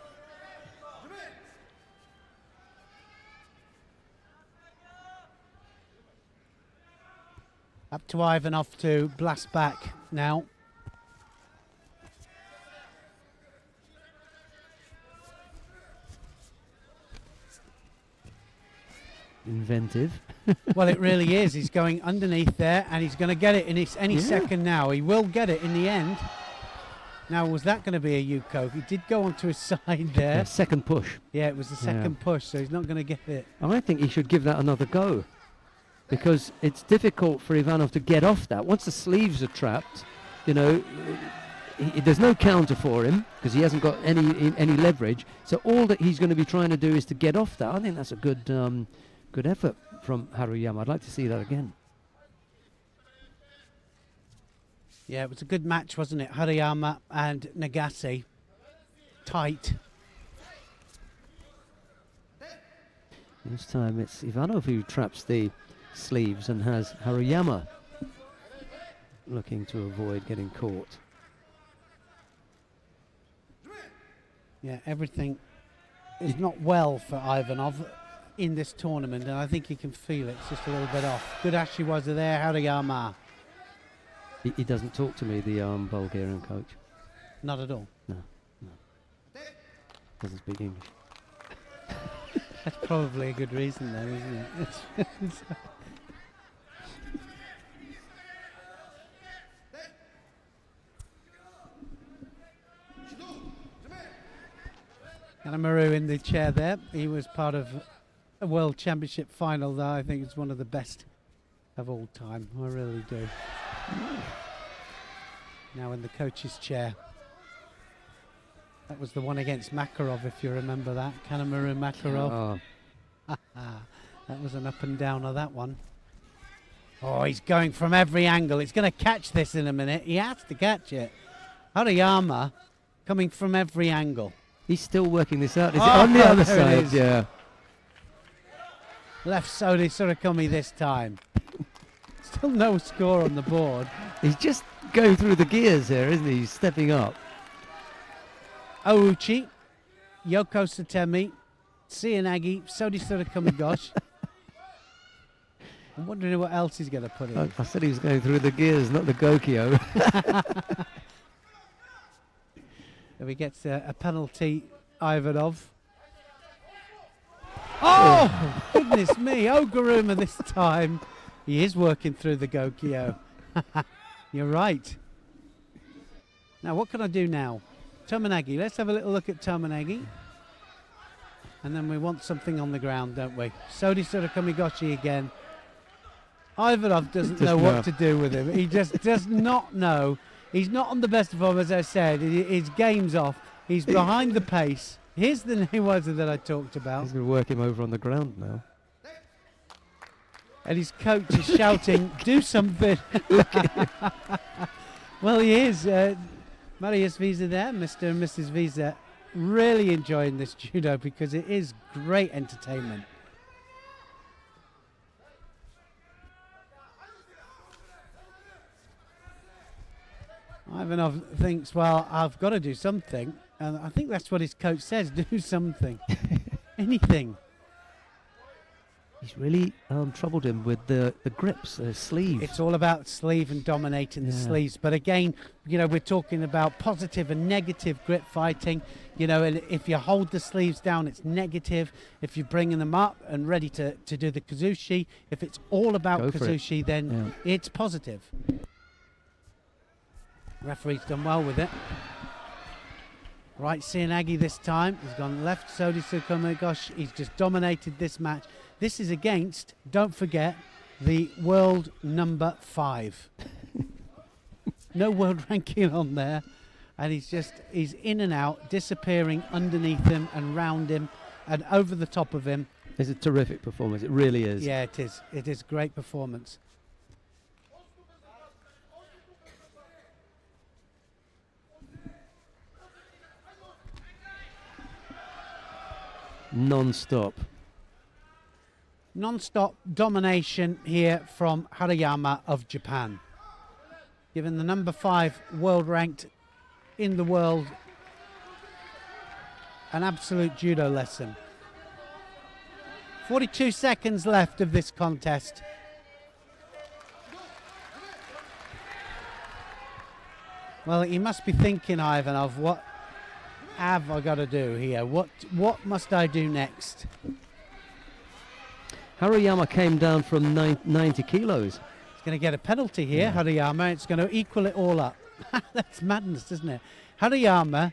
A: Up to Ivanov to blast back now.
B: inventive.
A: Well, it really is. He's going underneath there, and he's going to get it in any second now. He will get it in the end. Now, was that going to be a Yuko? He did go onto his side there.
B: Yeah, second push.
A: Yeah, it was the second push, so he's not going to get it.
B: I think he should give that another go, because it's difficult for Ivanov to get off that. Once the sleeves are trapped, you know, there's no counter for him because he hasn't got any leverage. So all that he's going to be trying to do is to get off that. I think that's a good effort from Haruyama. I'd like to see that again.
A: Yeah, it was a good match, wasn't it? Haruyama and Nagase. Tight.
B: This time it's Ivanov who traps the sleeves and has Haruyama looking to avoid getting caught.
A: Yeah, everything is not well for Ivanov in this tournament, and I think he can feel it. It's just a little bit off. Good Ashi was there, Haruyama.
B: He doesn't talk to me, the Bulgarian coach.
A: Not at all.
B: No. Doesn't speak English.
A: That's probably a good reason then, isn't it? Kanemaru in the chair there. He was part of a World Championship final that I think is one of the best of all time. I really do. Now in the coach's chair. That was the one against Makarov, if you remember that. Kanemaru Makarov.
B: Oh.
A: That was an up and down of that one. Oh, he's going from every angle. He's going to catch this in a minute. He has to catch it. Haruyama coming from every angle.
B: He's still working this out. Is it on the other side? Yeah.
A: Left Sodi Surakami this time. Still no score on the board.
B: He's just going through the gears here, isn't he? He's stepping up.
A: Ouchi, Yoko Satemi, Cianagi, Sodi Surakami Gosh. I'm wondering what else he's going to put in.
B: I said he was going through the gears, not the Gokyo.
A: So he gets a penalty, Ivanov. Oh, goodness me, Oguruma this time. He is working through the Gokyo. You're right. Now, what can I do now? Tomonagi, let's have a little look at Tomonagi. And then we want something on the ground, don't we? Sodi Surakamigoshi again. Ivanov doesn't know what to do with him. He just does not know. He's not on the best form, as I said. His game's off. He's behind the pace. Here's the Newaza that I talked about.
B: He's going to work him over on the ground now.
A: And his coach is shouting, do something. Well, he is. Marius Visa there, Mr. and Mrs. Visa, really enjoying this judo because it is great entertainment. Ivanov thinks, well, I've got to do something. And I think that's what his coach says, do something. Anything.
B: He's really troubled him with the grips, the sleeve.
A: It's all about sleeve and dominating the sleeves. But again, you know, we're talking about positive and negative grip fighting. You know, and if you hold the sleeves down, it's negative. If you're bringing them up and ready to do the kazushi, if it's all about kazushi, then it's positive. Referee's done well with it. Right, Cianagi this time. He's gone left, Sodi Sukumagosh. He's just dominated this match. This is against, don't forget, the world number 5. No world ranking on there. And he's in and out, disappearing underneath him and round him and over the top of him.
B: It's a terrific performance. It really is.
A: Yeah, it is. It is great performance.
B: Non-stop.
A: Non-stop domination here from Haruyama of Japan. Given the number 5 world ranked in the world an absolute judo lesson. 42 seconds left of this contest. Well, he must be thinking, Ivanov, what have I got to do here? What must I do next?
B: Haruyama came down from 90 kilos.
A: He's going to get a penalty here,
B: Yeah.
A: Haruyama. It's going to equal it all up. That's madness, isn't it? Haruyama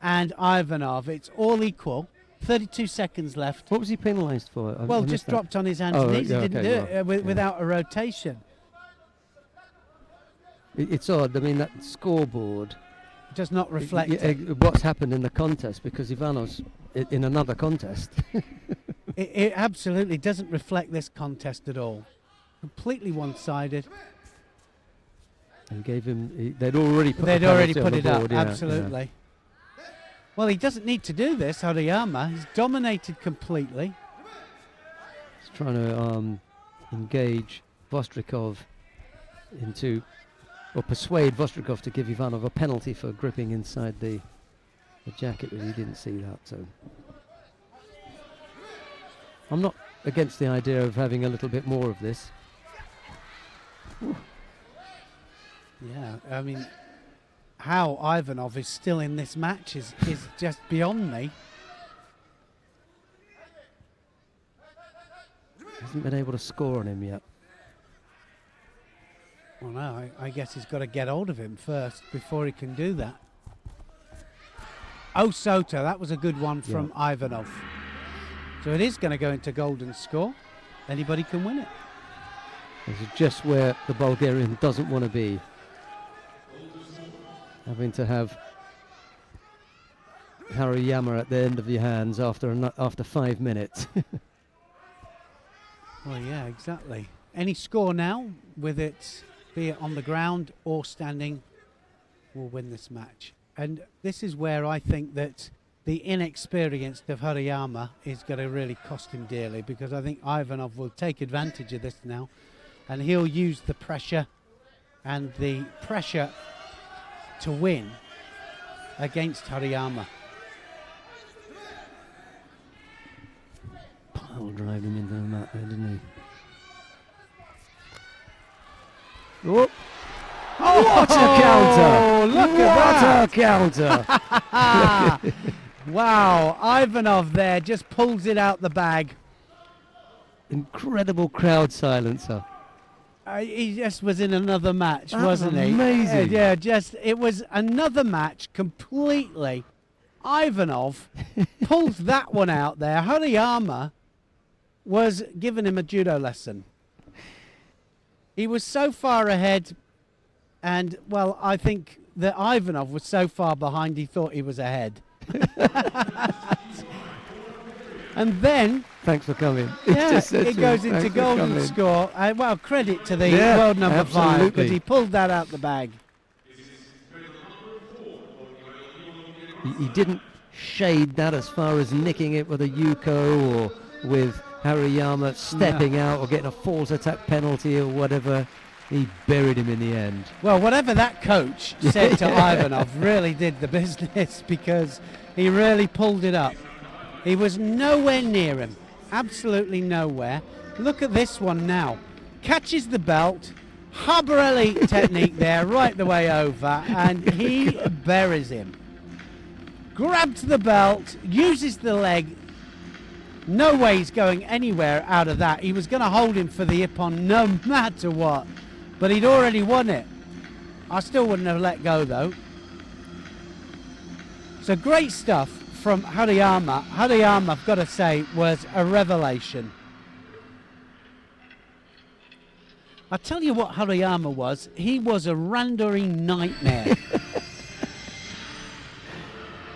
A: and Ivanov, it's all equal. 32 seconds left.
B: What was he penalised for? I
A: Well,
B: missed
A: just
B: that.
A: dropped on his hands
B: Oh,
A: and knees.
B: yeah,
A: He didn't
B: okay,
A: do it
B: yeah.
A: without a rotation.
B: It's odd. I mean, that scoreboard
A: It does not reflect
B: what's happened in the contest, because Ivanov's in another contest.
A: It absolutely doesn't reflect this contest at all. Completely one-sided.
B: And gave him. They'd already put.
A: They'd
B: the
A: already
B: penalty on
A: put
B: the
A: it
B: board,
A: up,
B: yeah,
A: absolutely.
B: yeah.
A: Well, he doesn't need to do this, Haruyama. He's dominated completely.
B: He's trying to engage Vostrikov into, or persuade Vostrikov to give Ivanov a penalty for gripping inside the jacket, but he didn't see that. So I'm not against the idea of having a little bit more of this.
A: Yeah, I mean, how Ivanov is still in this match is just beyond me.
B: Hasn't been able to score on him yet.
A: Well, no, I guess he's got to get hold of him first before he can do that. Oh, Soto, that was a good one from Ivanov. So it is going to go into golden score. Anybody can win it.
B: This is just where the Bulgarian doesn't want to be. Having to have Haruyama at the end of your hands after 5 minutes.
A: Well, yeah, exactly. Any score now, with it, be it on the ground or standing, will win this match. And this is where I think that the inexperience of Haruyama is going to really cost him dearly, because I think Ivanov will take advantage of this now, and he'll use the pressure and the pressure to win against Haruyama.
B: Pile drive him into the mat there, didn't he? Oh, what a counter!
A: Look at
B: What a counter!
A: that! Wow, Ivanov there just pulls it out the bag.
B: Incredible crowd silencer.
A: He just was in another match,
B: That was
A: wasn't he?
B: amazing.
A: Yeah, just it was another match completely. Ivanov pulls that one out there. Haruyama was giving him a judo lesson. He was so far ahead, and well, I think that Ivanov was so far behind he thought he was ahead. And then
B: Thanks for coming.
A: yeah,
B: Just said
A: it
B: to
A: goes
B: him,
A: into
B: "Thanks for
A: golden
B: coming."
A: score. Well, credit to the
B: Yeah,
A: world number 5,
B: absolutely.
A: because he pulled that out the bag.
B: He didn't shade that as far as nicking it with a Yuko or with Haruyama stepping out or getting a false attack penalty or whatever. He buried him in the end.
A: Well, whatever that coach said to Ivanov really did the business, because he really pulled it up. He was nowhere near him, absolutely nowhere. Look at this one now. Catches the belt, Habarelli technique there, right the way over, and he buries him. Grabs the belt, uses the leg. No way he's going anywhere out of that. He was going to hold him for the ippon no matter what, but he'd already won it. I still wouldn't have let go though. So great stuff from Haruyama. Haruyama, I've got to say, was a revelation. I tell you what Haruyama was. He was a randori nightmare.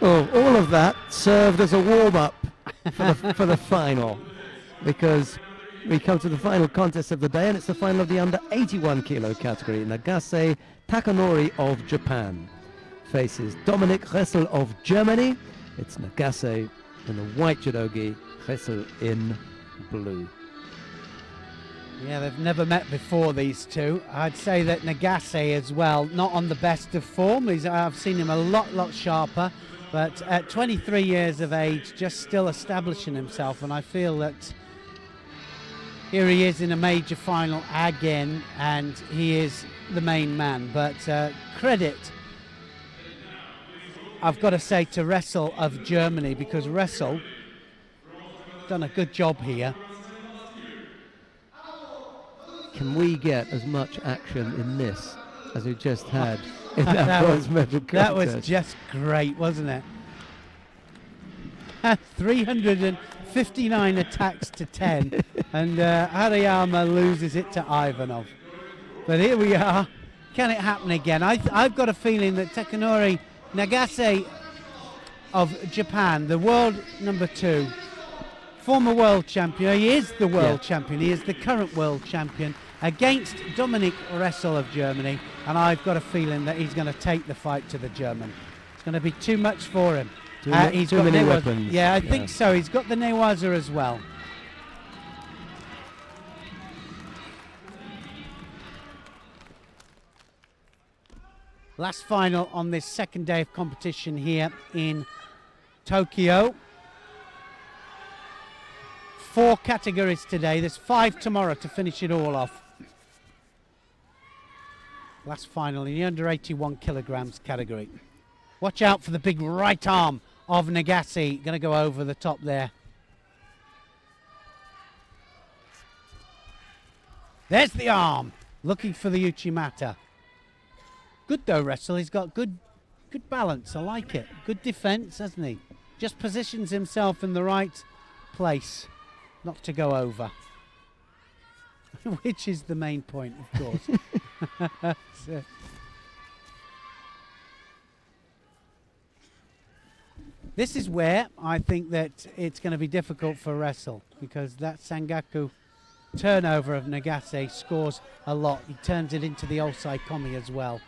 B: Oh, all of that served as a warm-up for the final, because we come to the final contest of the day, and it's the final of the under 81 kilo category. Nagase Takanori of Japan faces Dominik Ressel of Germany. It's Nagase in the white judogi, Ressel in blue.
A: Yeah, they've never met before, these two. I'd say that Nagase as well, not on the best of form. I've seen him a lot sharper, but at 23 years of age, just still establishing himself, and I feel that here he is in a major final again, and he is the main man. But credit, I've got to say, to Ressel of Germany, because Ressel done a good job here.
B: can we get as much action in this as we just had in that bronze medal contest?
A: That was just great, wasn't it? 359 attacks to 10, and Hariyama loses it to Ivanov. But here we are. Can it happen again? I've got a feeling that Takanori Nagase of Japan, the world number 2, former world champion, he is the world champion, he is the current world champion, against Dominik Ressel of Germany, and I've got a feeling that he's going to take the fight to the German. It's going to be too much for him.
B: He's got many weapons.
A: Yeah, I think so. He's got the Newaza as well. Last final on this second day of competition here in Tokyo. 4 categories today. There's 5 tomorrow to finish it all off. Last final in the under 81 kilograms category. Watch out for the big right arm of Nagase. Going to go over the top there. There's the arm. Looking for the Uchimata. Good though, Ressel. He's got good balance. I like it. Good defense, hasn't he? Just positions himself in the right place, not to go over. Which is the main point, of course. So. This is where I think that it's going to be difficult for Ressel, because that Sangaku turnover of Nagase scores a lot. He turns it into the Osai Komi as well.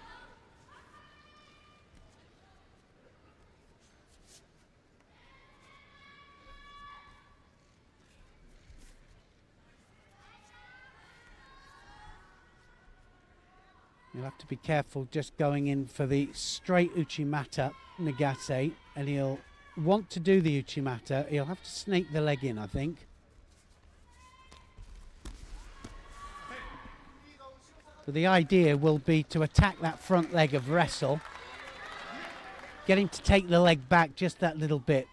A: You'll have to be careful just going in for the straight Uchimata, Nagase, and he'll want to do the Uchimata. He'll have to snake the leg in, I think. So the idea will be to attack that front leg of Ressel, get him to take the leg back just that little bit.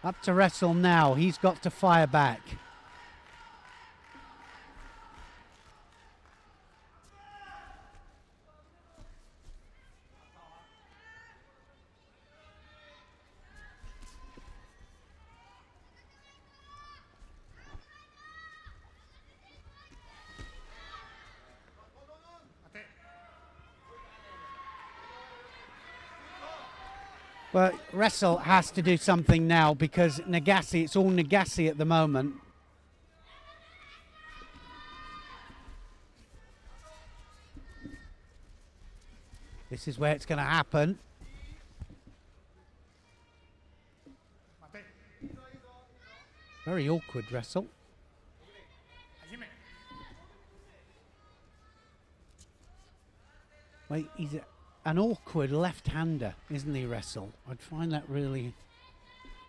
A: Up to Ressel now. He's got to fire back. Well, Ressel has to do something now, because Nagase, it's all Nagase at the moment. This is where it's going to happen. Very awkward, Ressel. Wait, he's an awkward left-hander, isn't he, Ressel? I'd find that really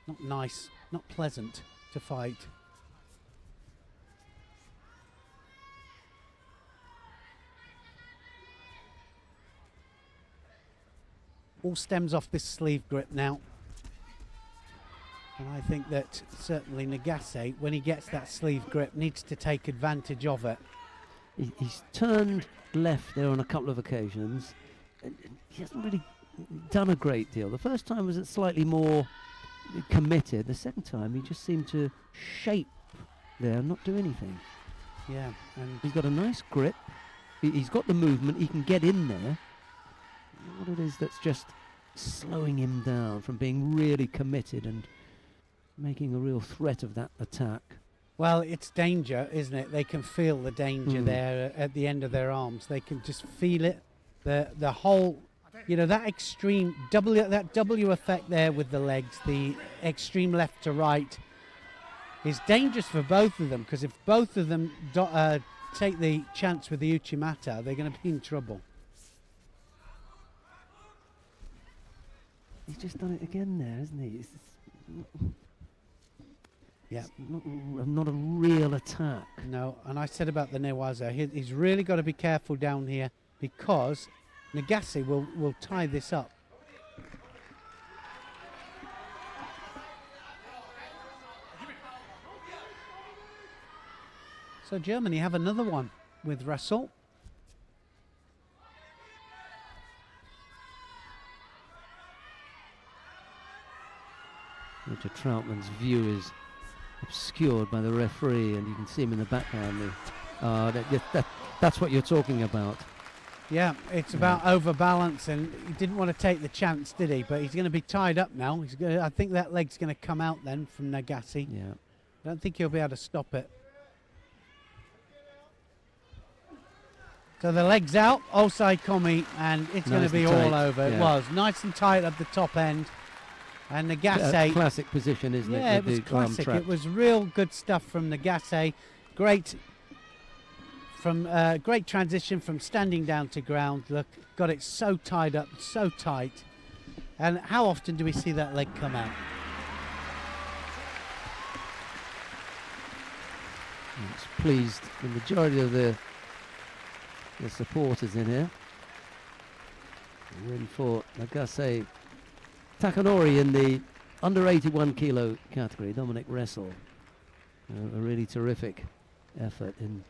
A: not nice, not pleasant to fight. All stems off this sleeve grip now. And I think that certainly Nagase, when he gets that sleeve grip, needs to take advantage of it.
B: He's turned left there on a couple of occasions. He hasn't really done a great deal. The first time was slightly more committed. The second time he just seemed to shape there and not do anything.
A: Yeah, and
B: he's got a nice grip. He's got the movement. He can get in there. What it is that's just slowing him down from being really committed and making a real threat of that attack.
A: Well, it's danger, isn't it? They can feel the danger there at the end of their arms. They can just feel it. The whole, you know, that extreme W effect there with the legs, the extreme left to right, is dangerous for both of them, because if both of them take the chance with the Uchimata, they're going to be in trouble.
B: He's just done it again there, isn't he? It's not a real attack.
A: No, and I said about the Newaza, he's really got to be careful down here, because Nagase will tie this up. So Germany have another one with Russell.
B: Richard Troutman's view is obscured by the referee, and you can see him in the background. That's what you're talking about.
A: Yeah, it's about overbalance, and he didn't want to take the chance, did he? But he's going to be tied up now. I think that leg's going to come out then from Nagase.
B: Yeah.
A: I don't think he'll be able to stop it. So the leg's out, Osai Komi, and it's going to be all over.
B: Yeah.
A: It was nice and tight at the top end. And Nagase.
B: Classic position, isn't it?
A: Yeah, it was classic. It was real good stuff from Nagase. Great transition from standing down to ground. Look, got it so tied up, so tight. And how often do we see that leg come out?
B: It's pleased the majority of the supporters in here. A win for Nagase Takanori in the under 81 kilo category. Dominic Wrestle. A really terrific effort in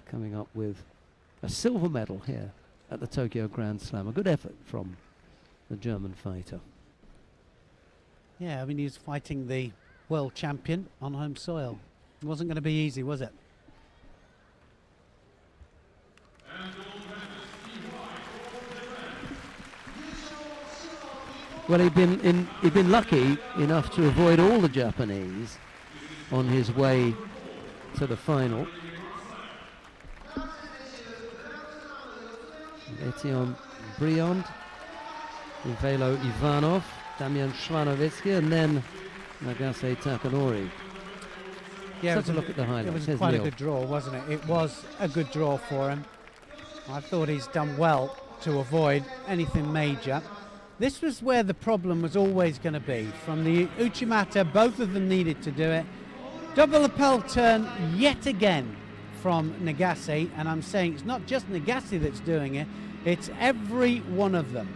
B: coming up with a silver medal here at the Tokyo Grand Slam. A good effort from the German fighter.
A: Yeah, I mean, he was fighting the world champion on home soil. It wasn't going to be easy, was it?
B: Well, he'd been lucky enough to avoid all the Japanese on his way to the final. Etienne Briand, Ivelo Ivanov, Damian Shvanovitsky, and then Nagase Takanori.
A: Yeah,
B: Let's have a look at the highlights.
A: It was
B: Here's
A: quite
B: Neil.
A: a good draw, wasn't it? It was a good draw for him. I thought he's done well to avoid anything major. This was where the problem was always going to be. From the Uchimata, both of them needed to do it. Double lapel turn yet again from Nagase, and I'm saying it's not just Nagase that's doing it, it's every one of them.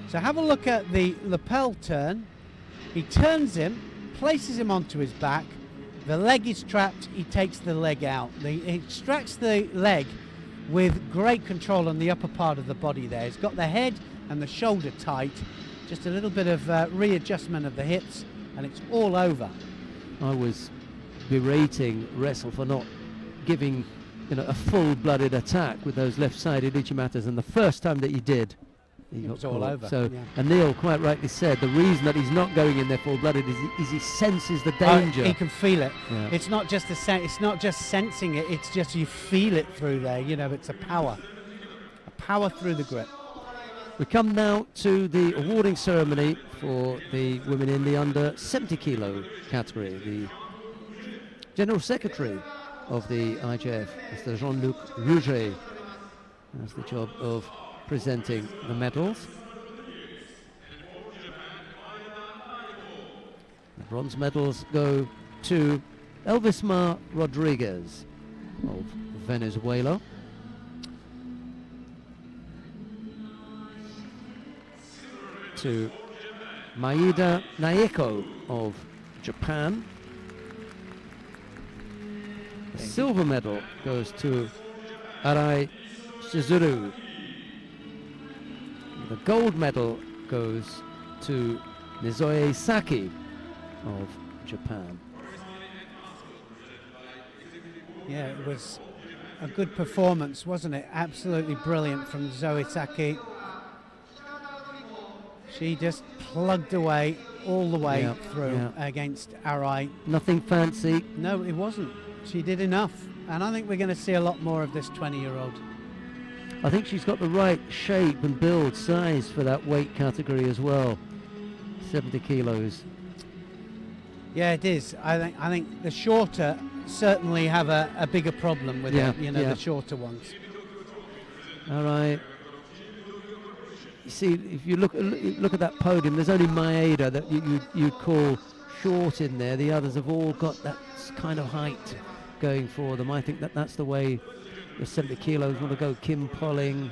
A: So have a look at the lapel turn. He turns him, places him onto his back, the leg is trapped, he takes the leg out. He extracts the leg with great control on the upper part of the body there. He's got the head and the shoulder tight, just a little bit of readjustment of the hips, and it's all over.
B: I was berating Wrestle for not giving a full-blooded attack with those left-sided Ichimatas, and the first time that he did, he got
A: was all
B: caught.
A: over.
B: So,
A: Yeah.
B: and Neil quite rightly said the reason that he's not going in there full-blooded is he senses the danger.
A: He can feel it.
B: Yeah.
A: It's not just it's not just sensing it. It's just you feel it through there. It's a power through the grip.
B: We come now to the awarding ceremony for the women in the under 70 kilo category. The General Secretary of the IJF, Mr. Jean-Luc Rouget, has the job of presenting the medals. The bronze medals go to Elvismar Rodriguez of Venezuela. To Maeda Naeko of Japan. The silver medal goes to Arai Shizuru. The gold medal goes to Nizoe Saki of Japan.
A: Yeah, it was a good performance, wasn't it? Absolutely brilliant from Zoe Saki. She just plugged away all the way through against Arai.
B: Nothing fancy.
A: No, it wasn't. She did enough. And I think we're going to see a lot more of this 20-year-old.
B: I think she's got the right shape and build, size for that weight category as well. 70 kilos.
A: Yeah, it is. I think the shorter certainly have a bigger problem with it, the shorter ones.
B: All right. You see, if you look at that podium, there's only Maeda that you'd call short in there. The others have all got that kind of height going for them. I think that's the way the 70 kilos want to go. Kim Polling,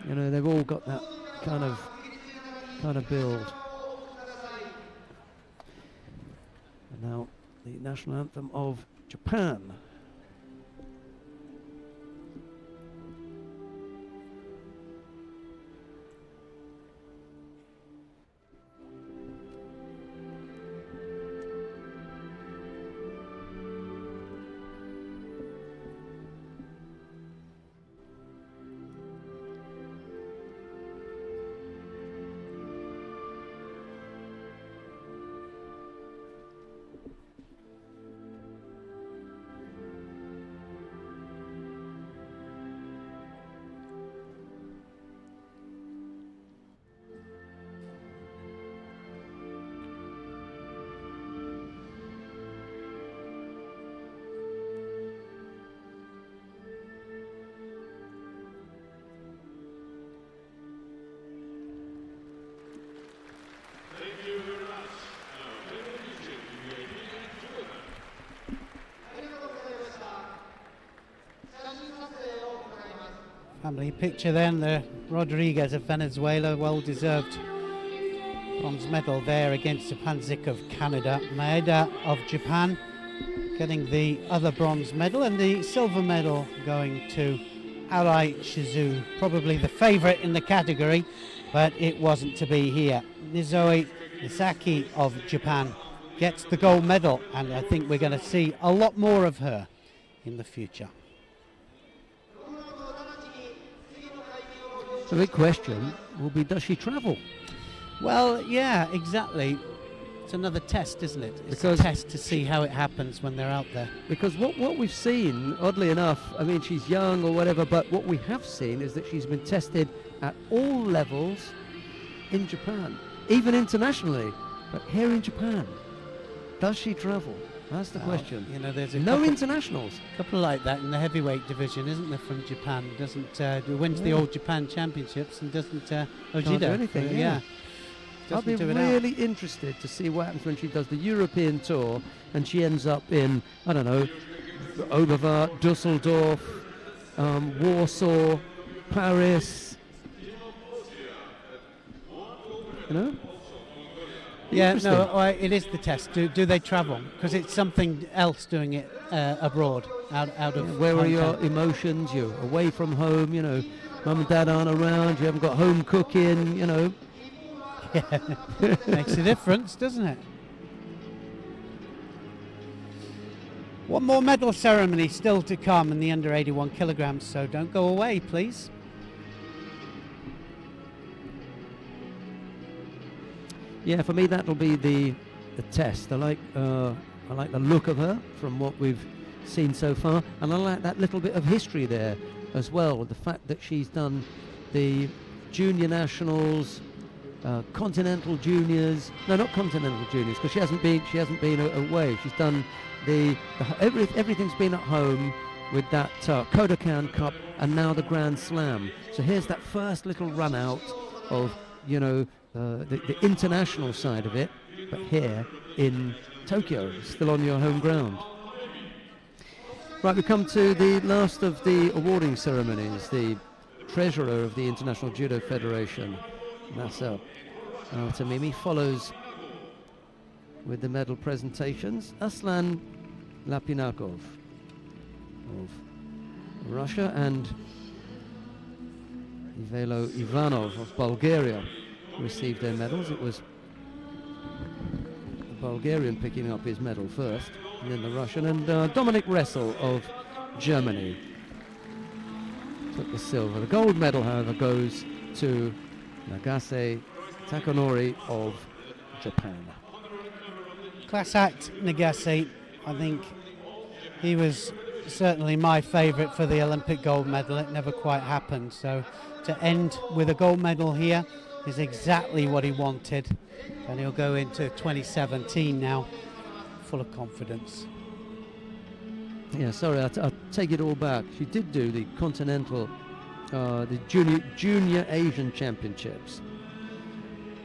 B: they've all got that kind of build. And now the national anthem of Japan.
A: Family picture then, the Rodriguez of Venezuela, well-deserved bronze medal there against the Panzik of Canada. Maeda of Japan getting the other bronze medal, and the silver medal going to Arai Shizu, probably the favourite in the category, but it wasn't to be here. Nizoe Isaki of Japan gets the gold medal, and I think we're going to see a lot more of her in the future.
B: The big question will be, does she travel?
A: Well, yeah, exactly. It's another test, isn't it? It's a test to see how it happens when they're out there.
B: Because what we've seen, oddly enough, I mean, she's young or whatever, but what we have seen is that she's been tested at all levels in Japan, even internationally. But here in Japan, does she travel? That's the question.
A: You know, there's
B: no internationals.
A: A couple like that in the heavyweight division, isn't there, from Japan? Wins the Old Japan Championships and doesn't
B: Can't
A: Judo.
B: do anything. Yeah. I'll be really
A: out.
B: interested to see what happens when she does the European tour and she ends up in, I don't know, Oberwart, Dusseldorf, Warsaw, Paris. You know?
A: Yeah, no, it is the test. Do they travel? Because it's something else doing it abroad, out of.
B: Where are your emotions? You're away from home. You know, mum and dad aren't around. You haven't got home cooking. You know.
A: Yeah, makes a difference, doesn't it? One more medal ceremony still to come in the under 81 kilograms, so don't go away, please.
B: Yeah, for me that'll be the test. I like the look of her from what we've seen so far, and I like that little bit of history there as well, with the fact that she's done the junior nationals, continental juniors. No, not continental juniors, because she hasn't been away. She's done everything's been at home with that Kodokan Cup and now the Grand Slam. So here's that first little run out of, you know, the international side of it, but here in Tokyo, still on your home ground. Right, we come to the last of the awarding ceremonies. The treasurer of the International Judo Federation, Masa Tamimi, follows with the medal presentations. Aslan Lapinakov of Russia and Ivelo Ivanov of Bulgaria received their medals. It was the Bulgarian picking up his medal first, and then the Russian, and Dominic Ressel of Germany took the silver. The gold medal, however, goes to Nagase Takanori of Japan.
A: Class act, Nagase. I think he was certainly my favourite for the Olympic gold medal. It never quite happened, so to end with a gold medal here is exactly what he wanted, and he'll go into 2017 now full of confidence.
B: Yeah, sorry, I'll take it all back. She did do the continental, the junior Asian championships.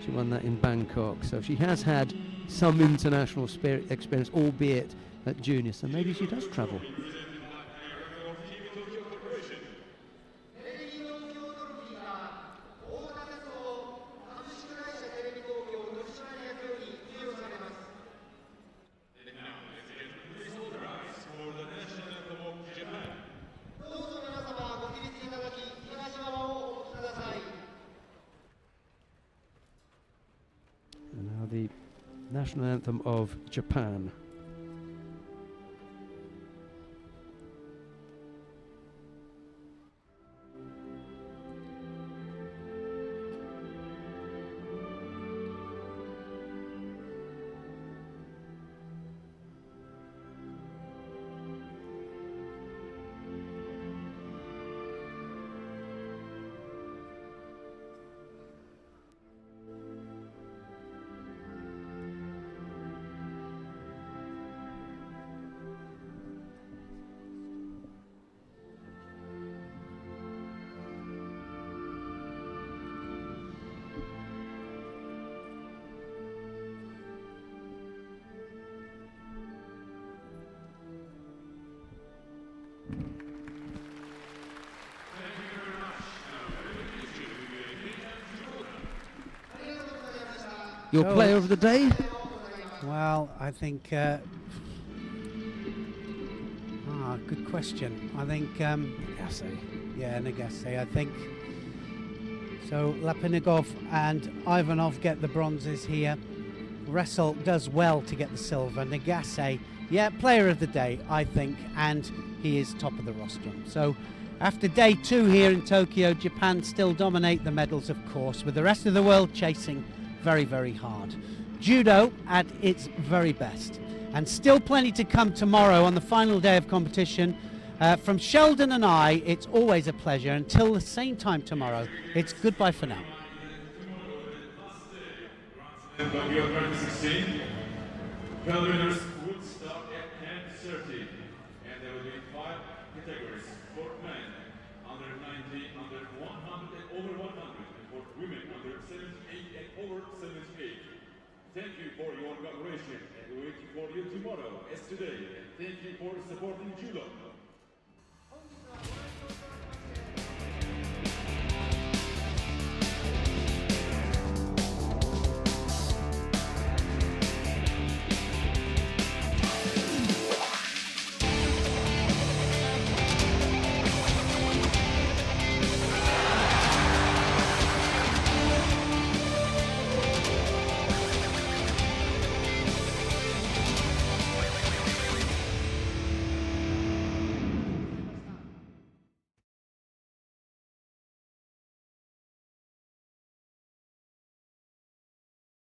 B: She won that in Bangkok, so she has had some international experience, albeit at junior, so maybe she does travel. The national anthem of Japan. Your
A: So-
B: player of the day?
A: Well, I think. Good question. I think.
B: Nagase.
A: Yeah, Nagase. I think. So Lapinigov and Ivanov get the bronzes here. Wrestle does well to get the silver. Nagase, yeah, player of the day, I think, and he is top of the rostrum. So after day 2 here in Tokyo, Japan still dominate the medals, of course, with the rest of the world chasing very, very hard. Judo at its very best. And still plenty to come tomorrow on the final day of competition. From Sheldon and I, it's always a pleasure. Until the same time tomorrow, it's goodbye for now.
C: Tokyo 2016, winners would start at 10:30, and there will be 5 categories for men under 90, under 100, and over 100, and for women under 78 and over 78. Thank you for your cooperation, and waiting for you tomorrow as today. And thank you for supporting Judo.